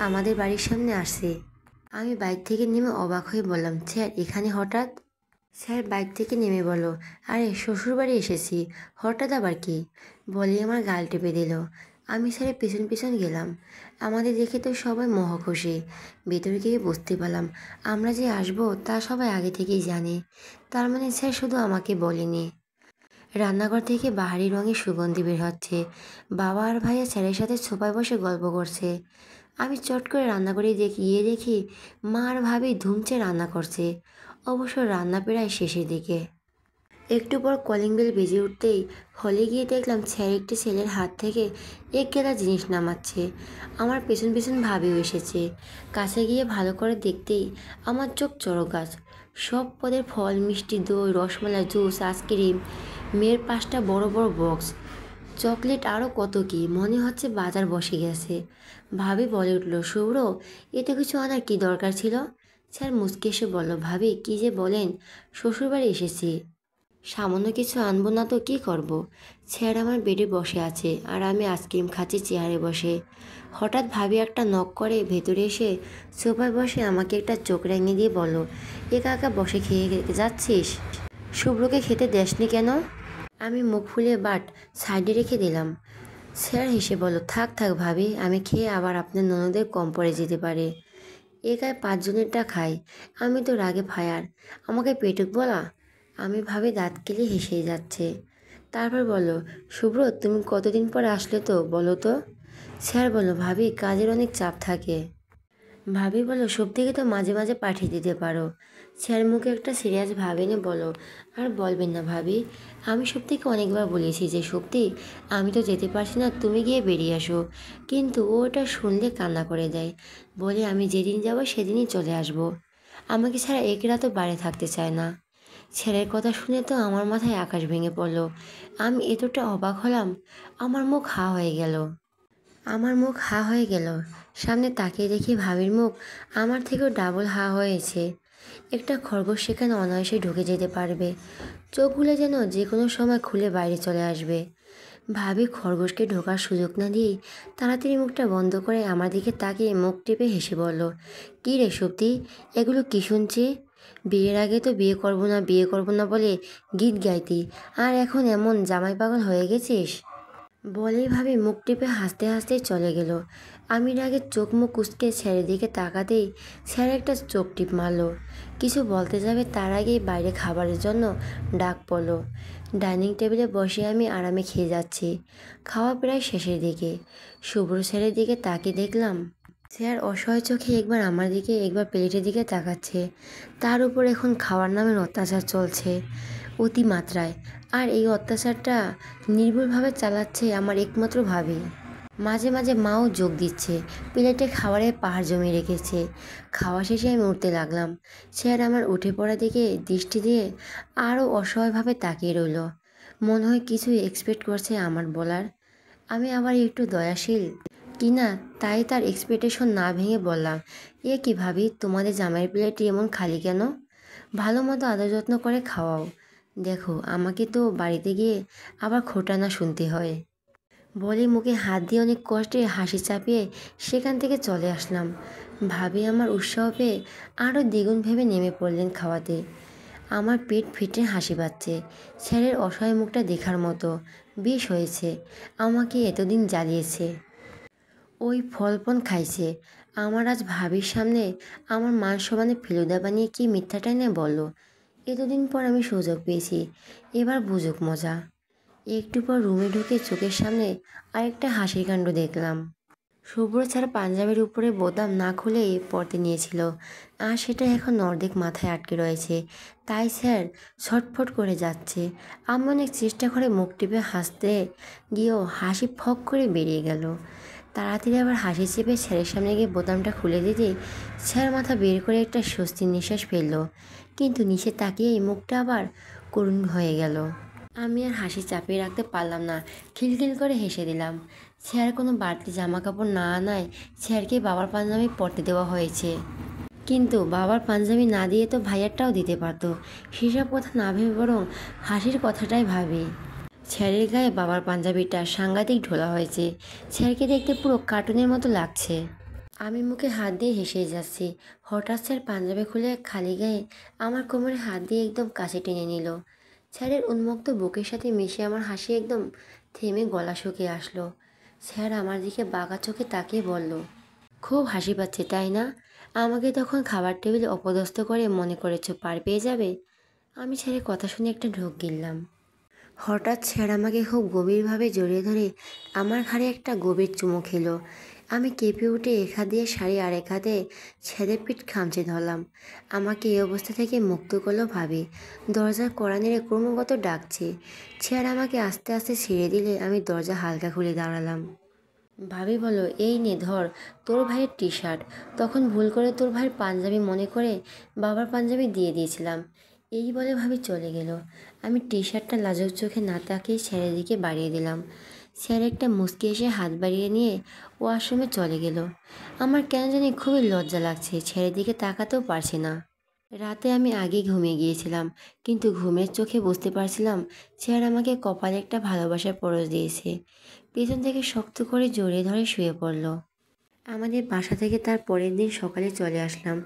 আমাদের বাড়ির সামনে আসছে। আমি বাইক থেকে নেমে অবাক হয়ে বললাম, স্যার এখানে হঠাৎ? স্যার বাইক থেকে নেমে বলল, আরে শ্বশুরবাড়ি এসেছি, হঠাৎ আবার কি? বলে আমার গাল টেপে দিল। আমি স্যারের পেছন পেছন গেলাম। আমাদের দেখে তো সবাই মহা খুশি। ভেতরে গিয়ে বুঝতে পারলাম আমরা যে আসবো তা সবাই আগে থেকেই জানে। তার মানে স্যার শুধু আমাকে বলেনি। রান্নাঘর থেকে বাহারি রঙের সুগন্ধি বের হচ্ছে। বাবা আর ভাইয়া স্যারের সাথে সোফায় বসে গল্প করছে। আমি চট করে রান্নাঘরে গিয়ে দেখি মা আর ভাবি ধুমচে রান্না করছে। অবশ্য রান্না প্রায় শেষের দিকে। একটু পর কলিং বেল বেজে উঠতেই হলে গিয়ে দেখলাম স্যার একটি ছেলের হাত থেকে এক গেলা জিনিস নামাচ্ছে। আমার পেছন পেছন ভাবিও এসেছে। কাছে গিয়ে ভালো করে দেখতেই আমার চোখ চড়ক গাছ। সব পদের ফল, মিষ্টি দই, রসমালাই, জুস, আইসক্রিম, মেয়ের 5টা বড় বড় বক্স, চকলেট, আরও কত কি। মনে হচ্ছে বাজার বসে গেছে। ভাবি বলে উঠল, শুভ্র, এত কিছু আনার কি দরকার ছিল? স্যার মুচকি এসে বলল, ভাবি কী যে বলেন, শ্বশুরবাড়ি এসেছি, সামান্য কিছু আনবো না তো কী করব। স্যার আমার বেডে বসে আছে আর আমি আইসক্রিম খাচ্ছি চেয়ারে বসে। হঠাৎ ভাবি একটা নক করে ভেতরে এসে সোফায় বসে আমাকে একটা চোখ রাঙিয়ে দিয়ে বলল, একা একা বসে খেয়ে যাচ্ছিস? শুভ্রকে খেতে দেসনি কেন? আমি মুখ ফুলিয়ে বাট সাইডে রেখে দিলাম। স্যার হেসে বলল, থাক থাক ভাবি, আমি খেয়ে আবার আপনার ননদের কম পড়ে যেতে পারে। একাই 5 জনেরটা খাই। আমি তো রাগে ফায়ার, আমাকে পেটুক বলা। আমি ভাবি দাঁত কেলে হেসেই যাচ্ছে। তারপর বলল, শুভ্র তুমি কতদিন পরে আসলে তো বলো তো? স্যার বলল, ভাবি কাজের অনেক চাপ থাকে। ভাবি বলল, সব থেকে তো মাঝে মাঝে পাঠিয়ে দিতে পারো। স্যার মুখে একটা সিরিয়াস ভাব এনে বলো, আর বলবেন না ভাবি, আমি সত্যিকে অনেকবার বলেছি যে সত্যি আমি তো যেতে পারছি না, তুমি গিয়ে বেরিয়ে আসো। কিন্তু ও ওটা শুনলে কান্না করে দেয়, বলে আমি যেদিন যাব সেদিনই চলে আসব। আমাকে ছাড়া এক রাতও বাড়ি থাকতে চায় না। ছেলের কথা শুনে তো আমার মাথায় আকাশ ভেঙে পড়ল। আমি এতটা অবাক হলাম, আমার মুখ হা হয়ে গেল। সামনে তাকিয়ে দেখি ভাবির মুখ আমার থেকেও ডাবল হা হয়েছে। একটা খরগোশ সেখানে অনায়াসে ঢুকে যেতে পারবে। চোখগুলো যেন যে কোনো সময় খুলে বাইরে চলে আসবে। ভাবি খরগোশকে ঢোকার সুযোগ না দিয়েই তাড়াতাড়ি মুখটা বন্ধ করে আমার দিকে তাকিয়ে মুখ টিপে হেসে বলল, কী রে সত্যি, এগুলো কি শুনছি? বিয়ের আগে তো বিয়ে করবো না বলে গীত গাইতি, আর এখন এমন জামাই পাগল হয়ে গেছিস? বলেই ভাবি মুখ টিপে হাসতে হাসতেই চলে গেল। আমি রাগে চোখ মুখ কুঁচকে স্যারের দিকে তাকাতেই স্যার একটা চোখ টিপ মারল। কিছু বলতে যাবে তার আগেই বাইরে খাবারের জন্য ডাক পড়ল। ডাইনিং টেবিলে বসে আমি আরামে খেয়ে যাচ্ছি। খাওয়া প্রায় শেষের দিকে। শুভ্র স্যারের দিকে তাকিয়ে দেখলাম স্যার অসহায় চোখে একবার আমার দিকে একবার প্লেটের দিকে তাকাচ্ছে। তার উপর এখন খাওয়ার নামের অত্যাচার চলছে অতিমাত্রায়। আর এই অত্যাচারটা নির্ভুলভাবে চালাচ্ছে আমার একমাত্র ভাবি। মাঝে মাঝে মাও যোগ দিচ্ছে, প্লেটে খাবারের পাহাড় জমিয়ে রেখেছে। খাওয়া শেষে আমি উঠতে লাগলাম। স্যার আমার উঠে পড়া দিকে দৃষ্টি দিয়ে আরও অসহায়ভাবে তাকিয়ে রইল। মনে হয় কিছু এক্সপেক্ট করছে আমার বলার। আমি আবার একটু দয়াশীল কিনা তাই তার এক্সপেকটেশন না ভেঙে বললাম, এ কী ভাবি, তোমাদের জামাইয়ের প্লেট এমন খালি কেন? ভালো মতো আদর যত্ন করে খাওয়াও। দেখো আমাকে তো বাড়িতে গিয়ে আবার খোটা না শুনতে হয়। বলে মুখে হাত দিয়ে অনেক কষ্টে হাসি চাপিয়ে সেখান থেকে চলে আসলাম। ভাবি আমার উৎসাহ পেয়ে আরও দ্বিগুণ ভেবে নেমে পড়লেন খাওয়াতে। আমার পেট ফেটে হাসি পাচ্ছে। স্যারের অসহায় মুখটা দেখার মতো। বেশ হয়েছে, আমাকে এতদিন জ্বালিয়েছে, ওই ফলপন খাইছে। আমার আজ ভাবির সামনে আমার মান সম্মানে ফেলুদা বানিয়ে কি মিথ্যাটাই না বলল। এতদিন পর আমি সুযোগ পেয়েছি, এবার বুঝুক মজা। একটু পর রুমে ঢুকে চোখের সামনে আরেকটা হাসির কাণ্ড দেখলাম। শুভ্র ছাড়া পাঞ্জাবের উপরে বোতাম না খুলে পরতে নিয়েছিল, আর সেটা এখন অর্ধেক মাথায় আটকে রয়েছে। তাই স্যার ছটফট করে যাচ্ছে। আমি অনেক চেষ্টা করে মুখ টিপে হাসতে গিয়েও হাসি ফক করে বেরিয়ে গেল। তাড়াতাড়ি আবার হাসি চেপে স্যারের সামনে গিয়ে বোতামটা খুলে দিতে স্যার মাথা বের করে একটা স্বস্তির নিঃশ্বাস ফেলল। কিন্তু নিচে তাকিয়েই মুখটা আবার করুণ হয়ে গেল। আমি আর হাসি চাপিয়ে রাখতে পারলাম না, খিলখিল করে হেসে দিলাম। স্যার কোনো বাড়তি জামা কাপড় না আনায় স্যারকে বাবার পাঞ্জাবি পরতে দেওয়া হয়েছে। কিন্তু বাবার পাঞ্জাবি না দিয়ে তো ভাইয়ারটাও দিতে পারতো। সেসব কথা না ভেবে বরং হাসির কথাটাই ভাবি। স্যারের গায়ে বাবার পাঞ্জাবিটা সাংঘাতিক ঢোলা হয়েছে। স্যারকে দেখতে পুরো কার্টুনের মতো লাগছে। আমি মুখে হাত দিয়ে হেসেই যাচ্ছি। হঠাৎ স্যার পাঞ্জাবি খুলে খালি গায়ে আমার কোমরে হাত দিয়ে একদম কাছে টেনে নিল। স্যারের উন্মুক্ত বুকের সাথে মিশে আমার হাসি একদম থেমে গলা শুকিয়ে আসলো। স্যার আমার দিকে বাঁকা চোখে তাকিয়ে বলল, খুব হাসি পাচ্ছে তাই না? আমাকে তখন খাবার টেবিলে অপদস্থ করে মনে করেছো পার পেয়ে যাবে? আমি স্যারের কথা শুনে একটা ঢোক গিললাম। হঠাৎ স্যার আমাকে খুব গভীরভাবে জড়িয়ে ধরে আমার ঘাড়ে একটা গভীর চুমু খেলো। আমি কেঁপে উঠে এক হাত দিয়ে শাড়ি আর এক হাতে ছেদের পিঠ খামচে ধরলাম। আমাকে এই অবস্থা থেকে মুক্ত করলো ভাবে। দরজার কড়া নেড়ে ক্রমাগত ডাকছে। স্যার আমাকে আস্তে আস্তে ছেড়ে দিলে আমি দরজা হালকা খুলে দাঁড়ালাম। ভাবি বলো, এই নে ধর তোর ভাইয়ের টি শার্ট। তখন ভুল করে তোর ভাইয়ের পাঞ্জাবি মনে করে বাবার পাঞ্জাবি দিয়ে দিয়েছিলাম। এই বলে ভাবি চলে গেল। আমি টি শার্টটা লাজুক চোখে না তাকিয়ে স্যারের দিকে বাড়িয়ে দিলাম। স্যার একটা মুচকি এসে হাত বাড়িয়ে নিয়ে ওয়াশরুমে চলে গেল। আমার কেন জানি খুবই লজ্জা লাগছে, ছেলের দিকে তাকাতেও পারছি না। রাতে আমি আগে ঘুমিয়ে গিয়েছিলাম, কিন্তু ঘুমের চোখে বুঝতে পারছিলাম স্যার আমাকে কপালে একটা ভালোবাসার পরশ দিয়েছে। পেছন থেকে শক্ত করে জড়িয়ে ধরে শুয়ে পড়ল। আমাদের বাসা থেকে তার পরের দিন সকালে চলে আসলাম।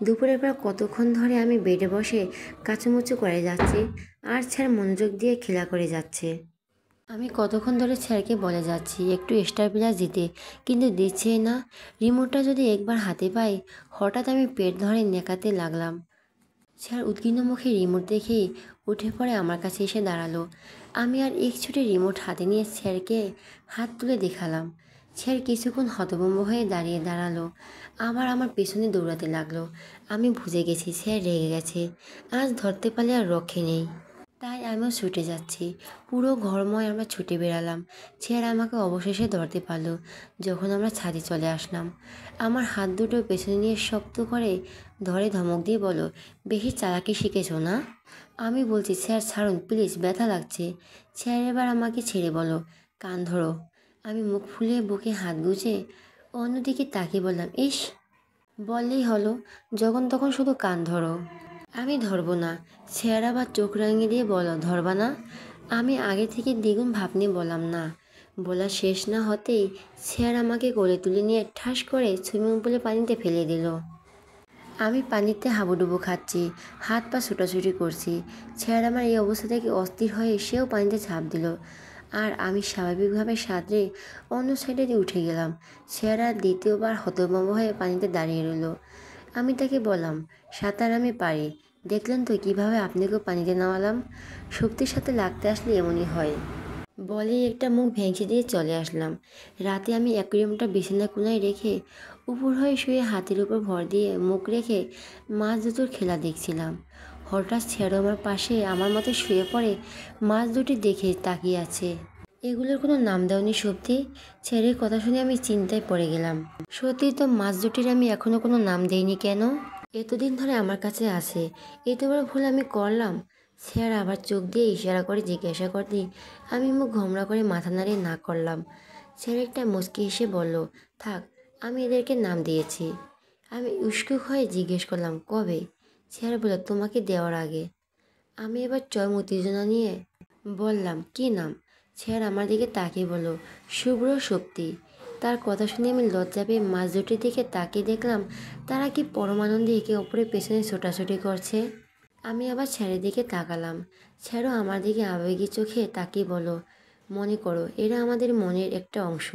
দুপুরের পর কতক্ষণ ধরে আমি বেডে বসে কাচুমুচু করে যাচ্ছি, আর স্যার মনোযোগ দিয়ে খেলা করে যাচ্ছে। আমি কতক্ষণ ধরে স্যারকে বলে যাচ্ছি একটু স্টার প্লাস দিতে, কিন্তু দিচ্ছেই না। রিমোটটা যদি একবার হাতে পাই। হঠাৎ আমি পেট ধরে নেকাতে লাগলাম। স্যার উদ্বিগ্ন মুখে রিমোট দেখেই উঠে পড়ে আমার কাছে এসে দাঁড়ালো। আমি আর এক ছুটে রিমোট হাতে নিয়ে স্যারকে হাত তুলে দেখালাম। স্যার কিছুক্ষণ হতভম্ব হয়ে দাঁড়িয়ে দাঁড়ালো, আবার আমার পেছনে দৌড়াতে লাগলো। আমি বুঝে গেছি স্যার রেগে গেছে, আজ ধরতে পারলে আর রক্ষে নেই। তাই আমিও ছুটে যাচ্ছি। পুরো ঘরময় আমরা ছুটে বেড়ালাম। স্যার আমাকে অবশেষে ধরতে পারলো যখন আমরা ছাদে চলে আসলাম। আমার হাত দুটো পেছনে নিয়ে শক্ত করে ধরে ধমক দিয়ে বলো, বেশি চালাকি শিখেছো না? আমি বলছি, স্যার ছাড়ুন প্লিজ, ব্যথা লাগছে। স্যার এবার আমাকে ছেড়ে বলো, কান ধরো। আমি মুখ ফুলিয়ে বুকে হাত গুজে অন্যদিকে তাকিয়ে বললাম, ইস, বললেই হলো, যখন তখন শুধু কান ধরো। আমি ধরবো না। স্যার আবার চোখ রাঙিয়ে দিয়ে বলো, ধরবা না? আমি আগে থেকে দ্বিগুণ ভাব নিয়ে বললাম না। বলা শেষ না হতেই স্যার আমাকে কোলে তুলে নিয়ে ঠাস করে সুইমিং পুলে পানিতে ফেলে দিল। আমি পানিতে হাবুডুবু খাচ্ছি, হাত পা ছোটাছুটি করছি। স্যার আমার এই অবস্থা থেকে অস্থির হয়ে সেও পানিতে ঝাঁপ দিল, আর আমি স্বাভাবিকভাবে সাঁতরে অন্য সাইডে দিয়ে উঠে গেলাম। স্যার আর দ্বিতীয়বার হতভম্ব হয়ে পানিতে দাঁড়িয়ে রইল। আমি তাকে বললাম, সাঁতার আমি পারি, দেখলেন তো কিভাবে আপনাকেও পানিতে নামালাম। শক্তির সাথে লাগতে আসলে এমনই হয়। বলেই একটা মুখ ভেঙচি দিয়ে চলে আসলাম। রাতে আমি অ্যাকুয়ারিয়ামটা বিছানা কোনায় রেখে উপর হয়ে শুয়ে হাতের উপর ভর দিয়ে মুখ রেখে মাছ দুটোর খেলা দেখছিলাম। হঠাৎ স্যারও আমার পাশে আমার মতো শুয়ে পড়ে মাছ দুটি দেখে তাকিয়ে আছে। এগুলোর কোনো নাম দেওনি সত্যি? ছেলের কথা শুনে আমি চিন্তায় পড়ে গেলাম। সত্যি তো মাছ দুটির আমি এখনো কোনো নাম দেইনি কেন? এতদিন ধরে আমার কাছে আছে, এত বড় ভুল আমি করলাম? স্যার আবার চোখ দিয়ে ইশারা করে জিজ্ঞাসা করতে আমি মুখ ঘোমরা করে মাথা নাড়িয়ে না করলাম। স্যার একটা মুচকি হেসে বলল, থাক, আমি এদেরকে নাম দিয়েছি। আমি উস্কো হয়ে জিজ্ঞেস করলাম, কবে? স্যার বলল, তোমাকে দেওয়ার আগে। আমি এবার চরম উত্তেজনা নিয়ে বললাম, কী নাম? স্যার আমার দিকে তাকিয়ে বলল, শুভ্র শক্তি। তার কথা শুনে আমি লজ্জা পেয়ে মাছ দুটির দিকে তাকিয়ে দেখলাম তারা কি পরমানন্দে একে অপরের পেছনে ছোটাছুটি করছে। আমি আবার স্যারের দিকে তাকালাম। স্যারও আমার দিকে আবেগী চোখে তাকিয়ে বলল, মনে করো এরা আমাদের মনের একটা অংশ।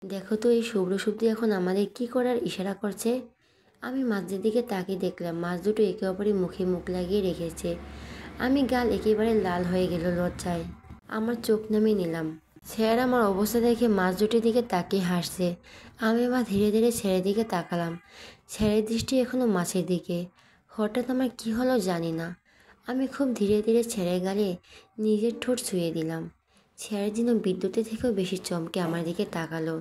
দেখো তো এই শুভ্র শক্তি এখন আমাদের কি করার ইশারা করছে। আমি মাছদের দিকে তাকিয়ে দেখলাম মাছ দুটো একে অপরের মুখে মুখ লাগিয়ে রেখেছে। আমি গাল একেবারে লাল হয়ে গেল লজ্জায়। আমার চোখ নামিয়ে নিলাম। স্যার আমার অবস্থা দেখে মাছ দুটির দিকে তাকিয়ে হাসছে। আমি এবার ধীরে ধীরে ছেড়ের দিকে তাকালাম। ছেড়ের দৃষ্টি এখনও মাছের দিকে। হঠাৎ আমার কি হলো জানি না, আমি খুব ধীরে ধীরে ছেড়ে গালে নিজের ঠোঁট ছুঁয়ে দিলাম। ছেড়ে যেন বিদ্যুতের থেকেও বেশি চমকে আমার দিকে তাকালো।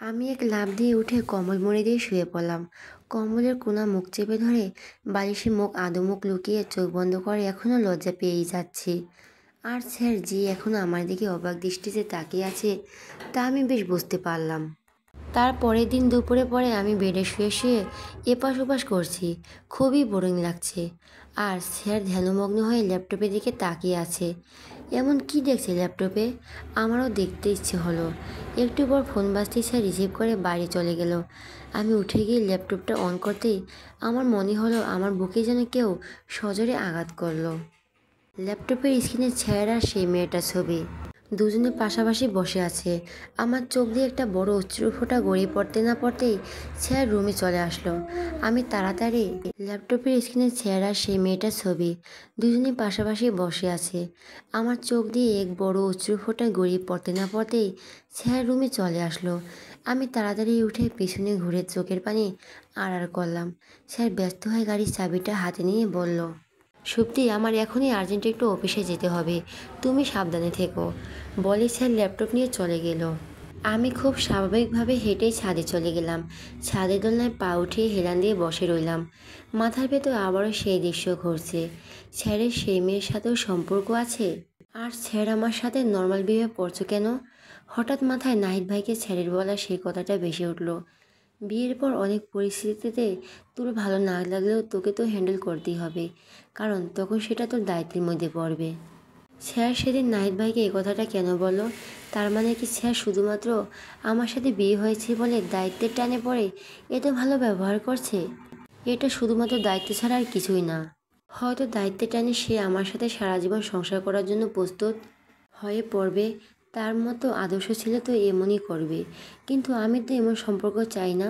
আমি এক লাফ দিয়ে উঠে কম্বল মুড়ি দিয়ে শুয়ে পড়লাম। কম্বলের কোনা মুখ চেপে ধরে বালিশে মুখ আদো মুখ লুকিয়ে চোখ বন্ধ করে এখনও লজ্জা পেয়েই যাচ্ছি। আর স্যার জি এখনও আমার দিকে অবাক দৃষ্টিতে তাকিয়ে আছে তা আমি বেশ বুঝতে পারলাম। তার পরের দিন দুপুরে পরে আমি বেডে শুয়ে শুয়ে এপাশ ওপাশ করছি, খুবই বোরিং লাগছে। আর স্যার ধ্যানমগ্ন হয়ে ল্যাপটপের দিকে তাকিয়ে আছে। এমন কি দেখছে ল্যাপটপে? আমারও দেখতে ইচ্ছে হলো। একটু পর ফোন বাজতেই স্যার রিসিভ করে বাড়ি চলে গেল। আমি উঠে গিয়ে ল্যাপটপটা অন করতেই আমার মনে হলো আমার বুকে যেন কেউ সজোরে আঘাত করলো। ল্যাপটপের স্ক্রিনে স্যার আর সেই মেয়েটার ছবি। দুজনে পাশাপাশি বসে আছে। আমার চোখ দিয়ে একটা বড় অশ্রু ফোঁটা গড়িয়ে পড়তে না পড়তেই ছেঁড়া রুমে চলে আসলো। আমি তাড়াতাড়ি ল্যাপটপের স্ক্রিনে ছেঁড়া সেই মেয়েটার ছবি। দুজনে পাশাপাশি বসে আছে। আমার চোখ দিয়ে এক বড় অশ্রু ফোঁটা গড়িয়ে পড়তে না পড়তেই ছেঁড়া রুমে চলে আসলো। আমি তাড়াতাড়ি উঠে পিছনে ঘুরে চোখের পানি আড়াল করলাম। স্যার ব্যস্ত হয়ে গাড়ির চাবিটা হাতে নিয়ে বলল, সুপ্তি, আমার এখনই আর্জেন্ট একটু অফিসে যেতে হবে, তুমি সাবধানে থেকো। বলে স্যার ল্যাপটপ নিয়ে চলে গেল। আমি খুব স্বাভাবিকভাবে হেঁটেই ছাদে চলে গেলাম। ছাদের দোলনায় পা উঠিয়ে হেলান দিয়ে বসে রইলাম। মাথার ভেতর আবারও সেই দৃশ্য ঘুরছে। স্যারের সেই মেয়ের সাথেও সম্পর্ক আছে? আর স্যার আমার সাথে নর্মাল বিহেভ করছো কেন? হঠাৎ মাথায় নাহিদ ভাইকে স্যারের বলা সেই কথাটা ভেসে উঠল। বিয়ের পর অনেক পরিস্থিতিতে তোর ভালো না লাগলেও তোকে তো হ্যান্ডেল করতেই হবে, কারণ তখন সেটা তোর দায়িত্বের মধ্যে পড়বে। স্যার সেদিন নাহিদ ভাইকে এই কথাটা কেন বলল? তার মানে কি স্যার শুধুমাত্র আমার সাথে বিয়ে হয়েছে বলে দায়িত্বের টানে পড়ে এত ভালো ব্যবহার করছে? এটা শুধুমাত্র দায়িত্ব ছাড়া আর কিছুই না। হয়তো দায়িত্বের টানে সে আমার সাথে সারা জীবন সংসার করার জন্য প্রস্তুত হয়ে পড়বে। তার মতো আদর্শ ছেলে তো এমনই করবে, কিন্তু আমি তো এমন সম্পর্ক চাই না।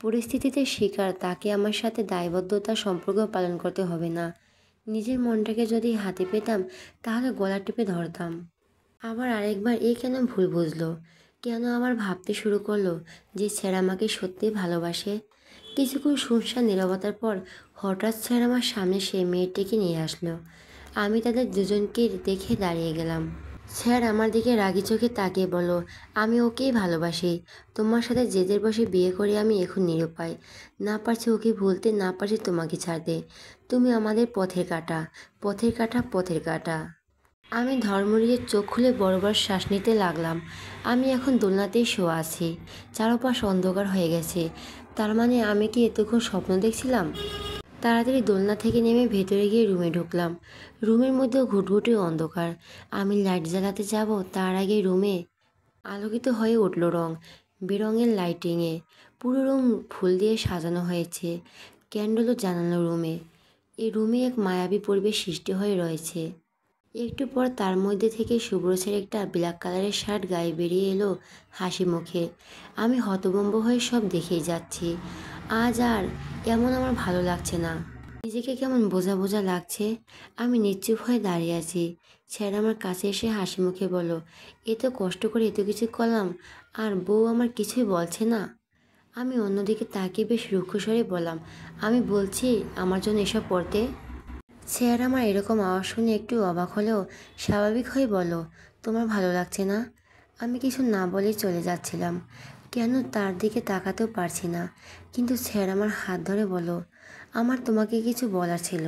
পরিস্থিতিতে শিকার, তাকে আমার সাথে দায়বদ্ধতার সম্পর্ক পালন করতে হবে না। নিজের মনটাকে যদি হাতে পেতাম তাহলে গলা টিপে ধরতাম। আবার আরেকবার এ কেন ভুল বুঝলো? কেন আবার ভাবতে শুরু করলো যে স্যার আমাকে সত্যিই ভালোবাসে? কিছুক্ষণ শুনশান নীরবতার পর হঠাৎ স্যার আমার সামনে সেই মেয়েটিকে নিয়ে আসলো। আমি তাদের দুজনকে দেখে দাঁড়িয়ে গেলাম। স্যার আমার দিকে রাগি চোখে তাকিয়ে বলল, আমি ওকেই ভালোবাসি। তোমার সাথে জেদের বসে বিয়ে করে আমি এখন নিরুপায়। না পারছি ওকে ভুলতে, না পারছি তোমাকে ছাড়তে। তুমি আমাদের পথের কাঁটা, পথের কাঁটা, পথের কাঁটা। আমি ধর্মরিয়ে চোখ খুলে বড় বড় শ্বাস নিতে লাগলাম। আমি এখন দোলনাতেই শোয়া আছি। চারপাশ অন্ধকার হয়ে গেছে। তার মানে আমি কি এতক্ষণ স্বপ্ন দেখছিলাম? তাড়াতাড়ি দোলনা থেকে নেমে ভেতরে গিয়ে রুমে ঢুকলাম। রুমের মধ্যেও ঘুটঘুটে অন্ধকার। আমি লাইট জ্বালাতে যাব তার আগে রুমে আলোকিত হয়ে উঠল রং বেরঙের লাইটিংয়ে। পুরো রুম ফুল দিয়ে সাজানো হয়েছে। ক্যান্ডেলও জ্বালানো রুমে। এই রুমে এক মায়াবী পরিবেশ সৃষ্টি হয়ে রয়েছে। একটু পর তার মধ্যে থেকে শুভ্রসের একটা ব্ল্যাক কালারের শার্ট গায়ে বেরিয়ে এলো হাসি মুখে। আমি হতভম্ব হয়ে সব দেখেই যাচ্ছি। আজ আর এমন আমার ভালো লাগছে না। নিজেকে কেমন বোঝা বোঝা লাগছে। আমি নিশ্চুপ হয়ে দাঁড়িয়ে আছি। স্যার আমার কাছে এসে হাসি মুখে বলল, এত কষ্ট করে এত কিছু করলাম আর বউ আমার কিছুই বলছে না? আমি অন্যদিকে তাকিয়ে বেশ রুক্ষ স্বরে বললাম, আমি বলছি আমার জন্য এসব পড়তে। স্যার আমার এরকম আওয়াজ শুনে একটু অবাক হলেও স্বাভাবিক হয়ে বলল, তোমার ভালো লাগছে না? আমি কিছু না বলেই চলে যাচ্ছিলাম। কেন তার দিকে তাকাতেও পারছি না। কিন্তু স্যার আমার হাত ধরে বলল, আমার তোমাকে কিছু বলার ছিল।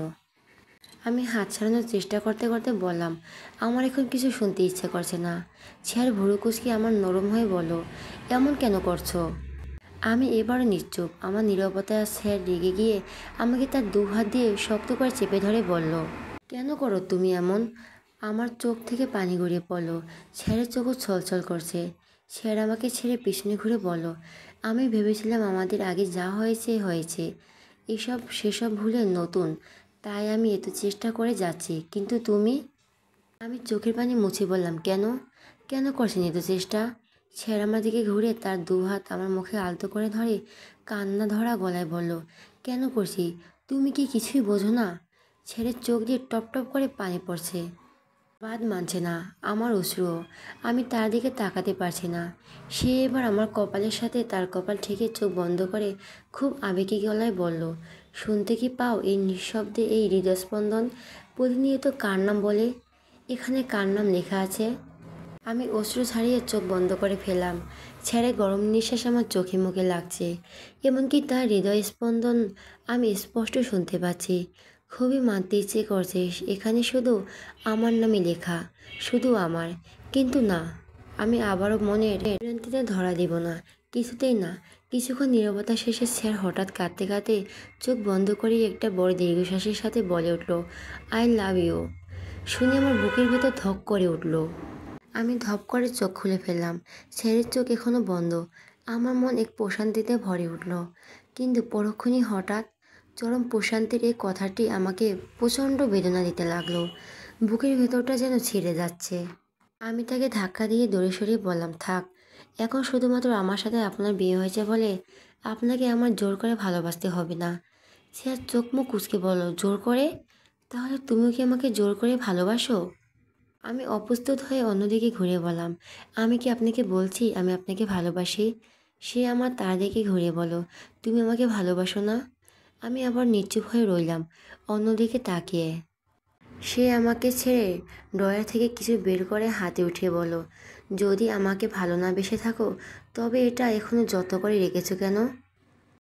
আমি হাত ছাড়ানোর চেষ্টা করতে করতে বললাম, আমার এখন কিছু শুনতে ইচ্ছে করছে না। স্যার ভুরু কুচকে আমার নরম হয়ে বলল, এমন কেন করছো? আমি এবারও নিশ্চুপ। আমার নীরবতায় স্যার রেগে গিয়ে আমাকে তার দু হাত দিয়ে শক্ত করে চেপে ধরে বলল, কেন করো তুমি এমন? আমার চোখ থেকে পানি গড়িয়ে পড়ল। স্যারের চোখও ছলছল করছে। স্যার আমাকে ছেড়ে পিছনে ঘুরে বলল, আমি ভেবেছিলাম আমাদের আগে যা হয়েছে হয়েছে, এসব সেসব ভুলে নতুন, তাই আমি এত চেষ্টা করে যাচ্ছি। কিন্তু তুমি? আমি চোখের পানি মুছে বললাম, কেন? কেন করছেন এত চেষ্টা? স্যার আমার দিকে ঘুরে তার দু হাত আমার মুখে আলতো করে ধরে কান্না ধরা গলায় বলল, কেন করছি? তুমি কি কিছুই বোঝো না? ছেলের চোখ দিয়ে টপ টপ করে পানি পড়ছে। বাদ মানছে না আমার অশ্রুও। আমি তার দিকে তাকাতে পারছি না। সে এবার আমার কপালের সাথে তার কপাল ঠেকে চোখ বন্ধ করে খুব আবেগী গলায় বলল, শুনতে কি পাও এই নিঃশব্দে এই হৃদস্পন্দন? প্রতিনিয়ত কার নাম বলে? এখানে কার নাম লেখা আছে? আমি অশ্রু ছাড়িয়ে চোখ বন্ধ করে ফেলাম। ছেড়ে গরম নিঃশ্বাস আমার চোখে মুখে লাগছে। এমনকি তার হৃদয় স্পন্দন আমি স্পষ্ট শুনতে পাচ্ছি। খুবই মানতে ইচ্ছে করছে এখানে শুধু আমার নামই লেখা, শুধু আমার। কিন্তু না, আমি আবারও মনের ভ্রান্তিতে ধরা দিব না, কিছুতেই না। কিছুক্ষণ নীরবতা শেষে স্যার হঠাৎ কাঁদতে কাঁদতে চোখ বন্ধ করে একটা বড় দীর্ঘশ্বাসের সাথে বলে উঠল, আই লাভ ইউ। শুনে আমার বুকের ভেতর ধক করে উঠল। আমি ধপ করে চোখ খুলে ফেললাম। ছেলের চোখ এখনো বন্ধ। আমার মন এক প্রশান্তিতে ভরে উঠল। কিন্তু পরক্ষণই হঠাৎ চরম প্রশান্তির এই কথাটি আমাকে প্রচণ্ড বেদনা দিতে লাগলো। বুকের ভেতরটা যেন ছিঁড়ে যাচ্ছে। আমি তাকে ধাক্কা দিয়ে দূরে সরিয়ে বললাম, থাক, এখন শুধুমাত্র আমার সাথে আপনার বিয়ে হয়েছে বলে আপনাকে আমার জোর করে ভালোবাসতে হবে না। সে আর চোখ মুখ কুঁচকে বলল, জোর করে? তাহলে তুমিও কি আমাকে জোর করে ভালোবাসো? আমি অপ্রস্তুত হয়ে অন্যদিকে ঘুরে বললাম, আমি কি আপনাকে বলছি আমি আপনাকে ভালোবাসি? সে আমার তার দিকে ঘুরে বলো, তুমি আমাকে ভালোবাসো না? আমি আবার নিশ্চুপ হয়ে রইলাম অন্যদিকে তাকিয়ে। সে আমাকে ছেড়ে ড্রয়ার থেকে কিছু বের করে হাতে উঠিয়ে বলল, যদি আমাকে ভালো না বেসে থাকো তবে এটা এখনো যত্ন করে রেখেছো কেন?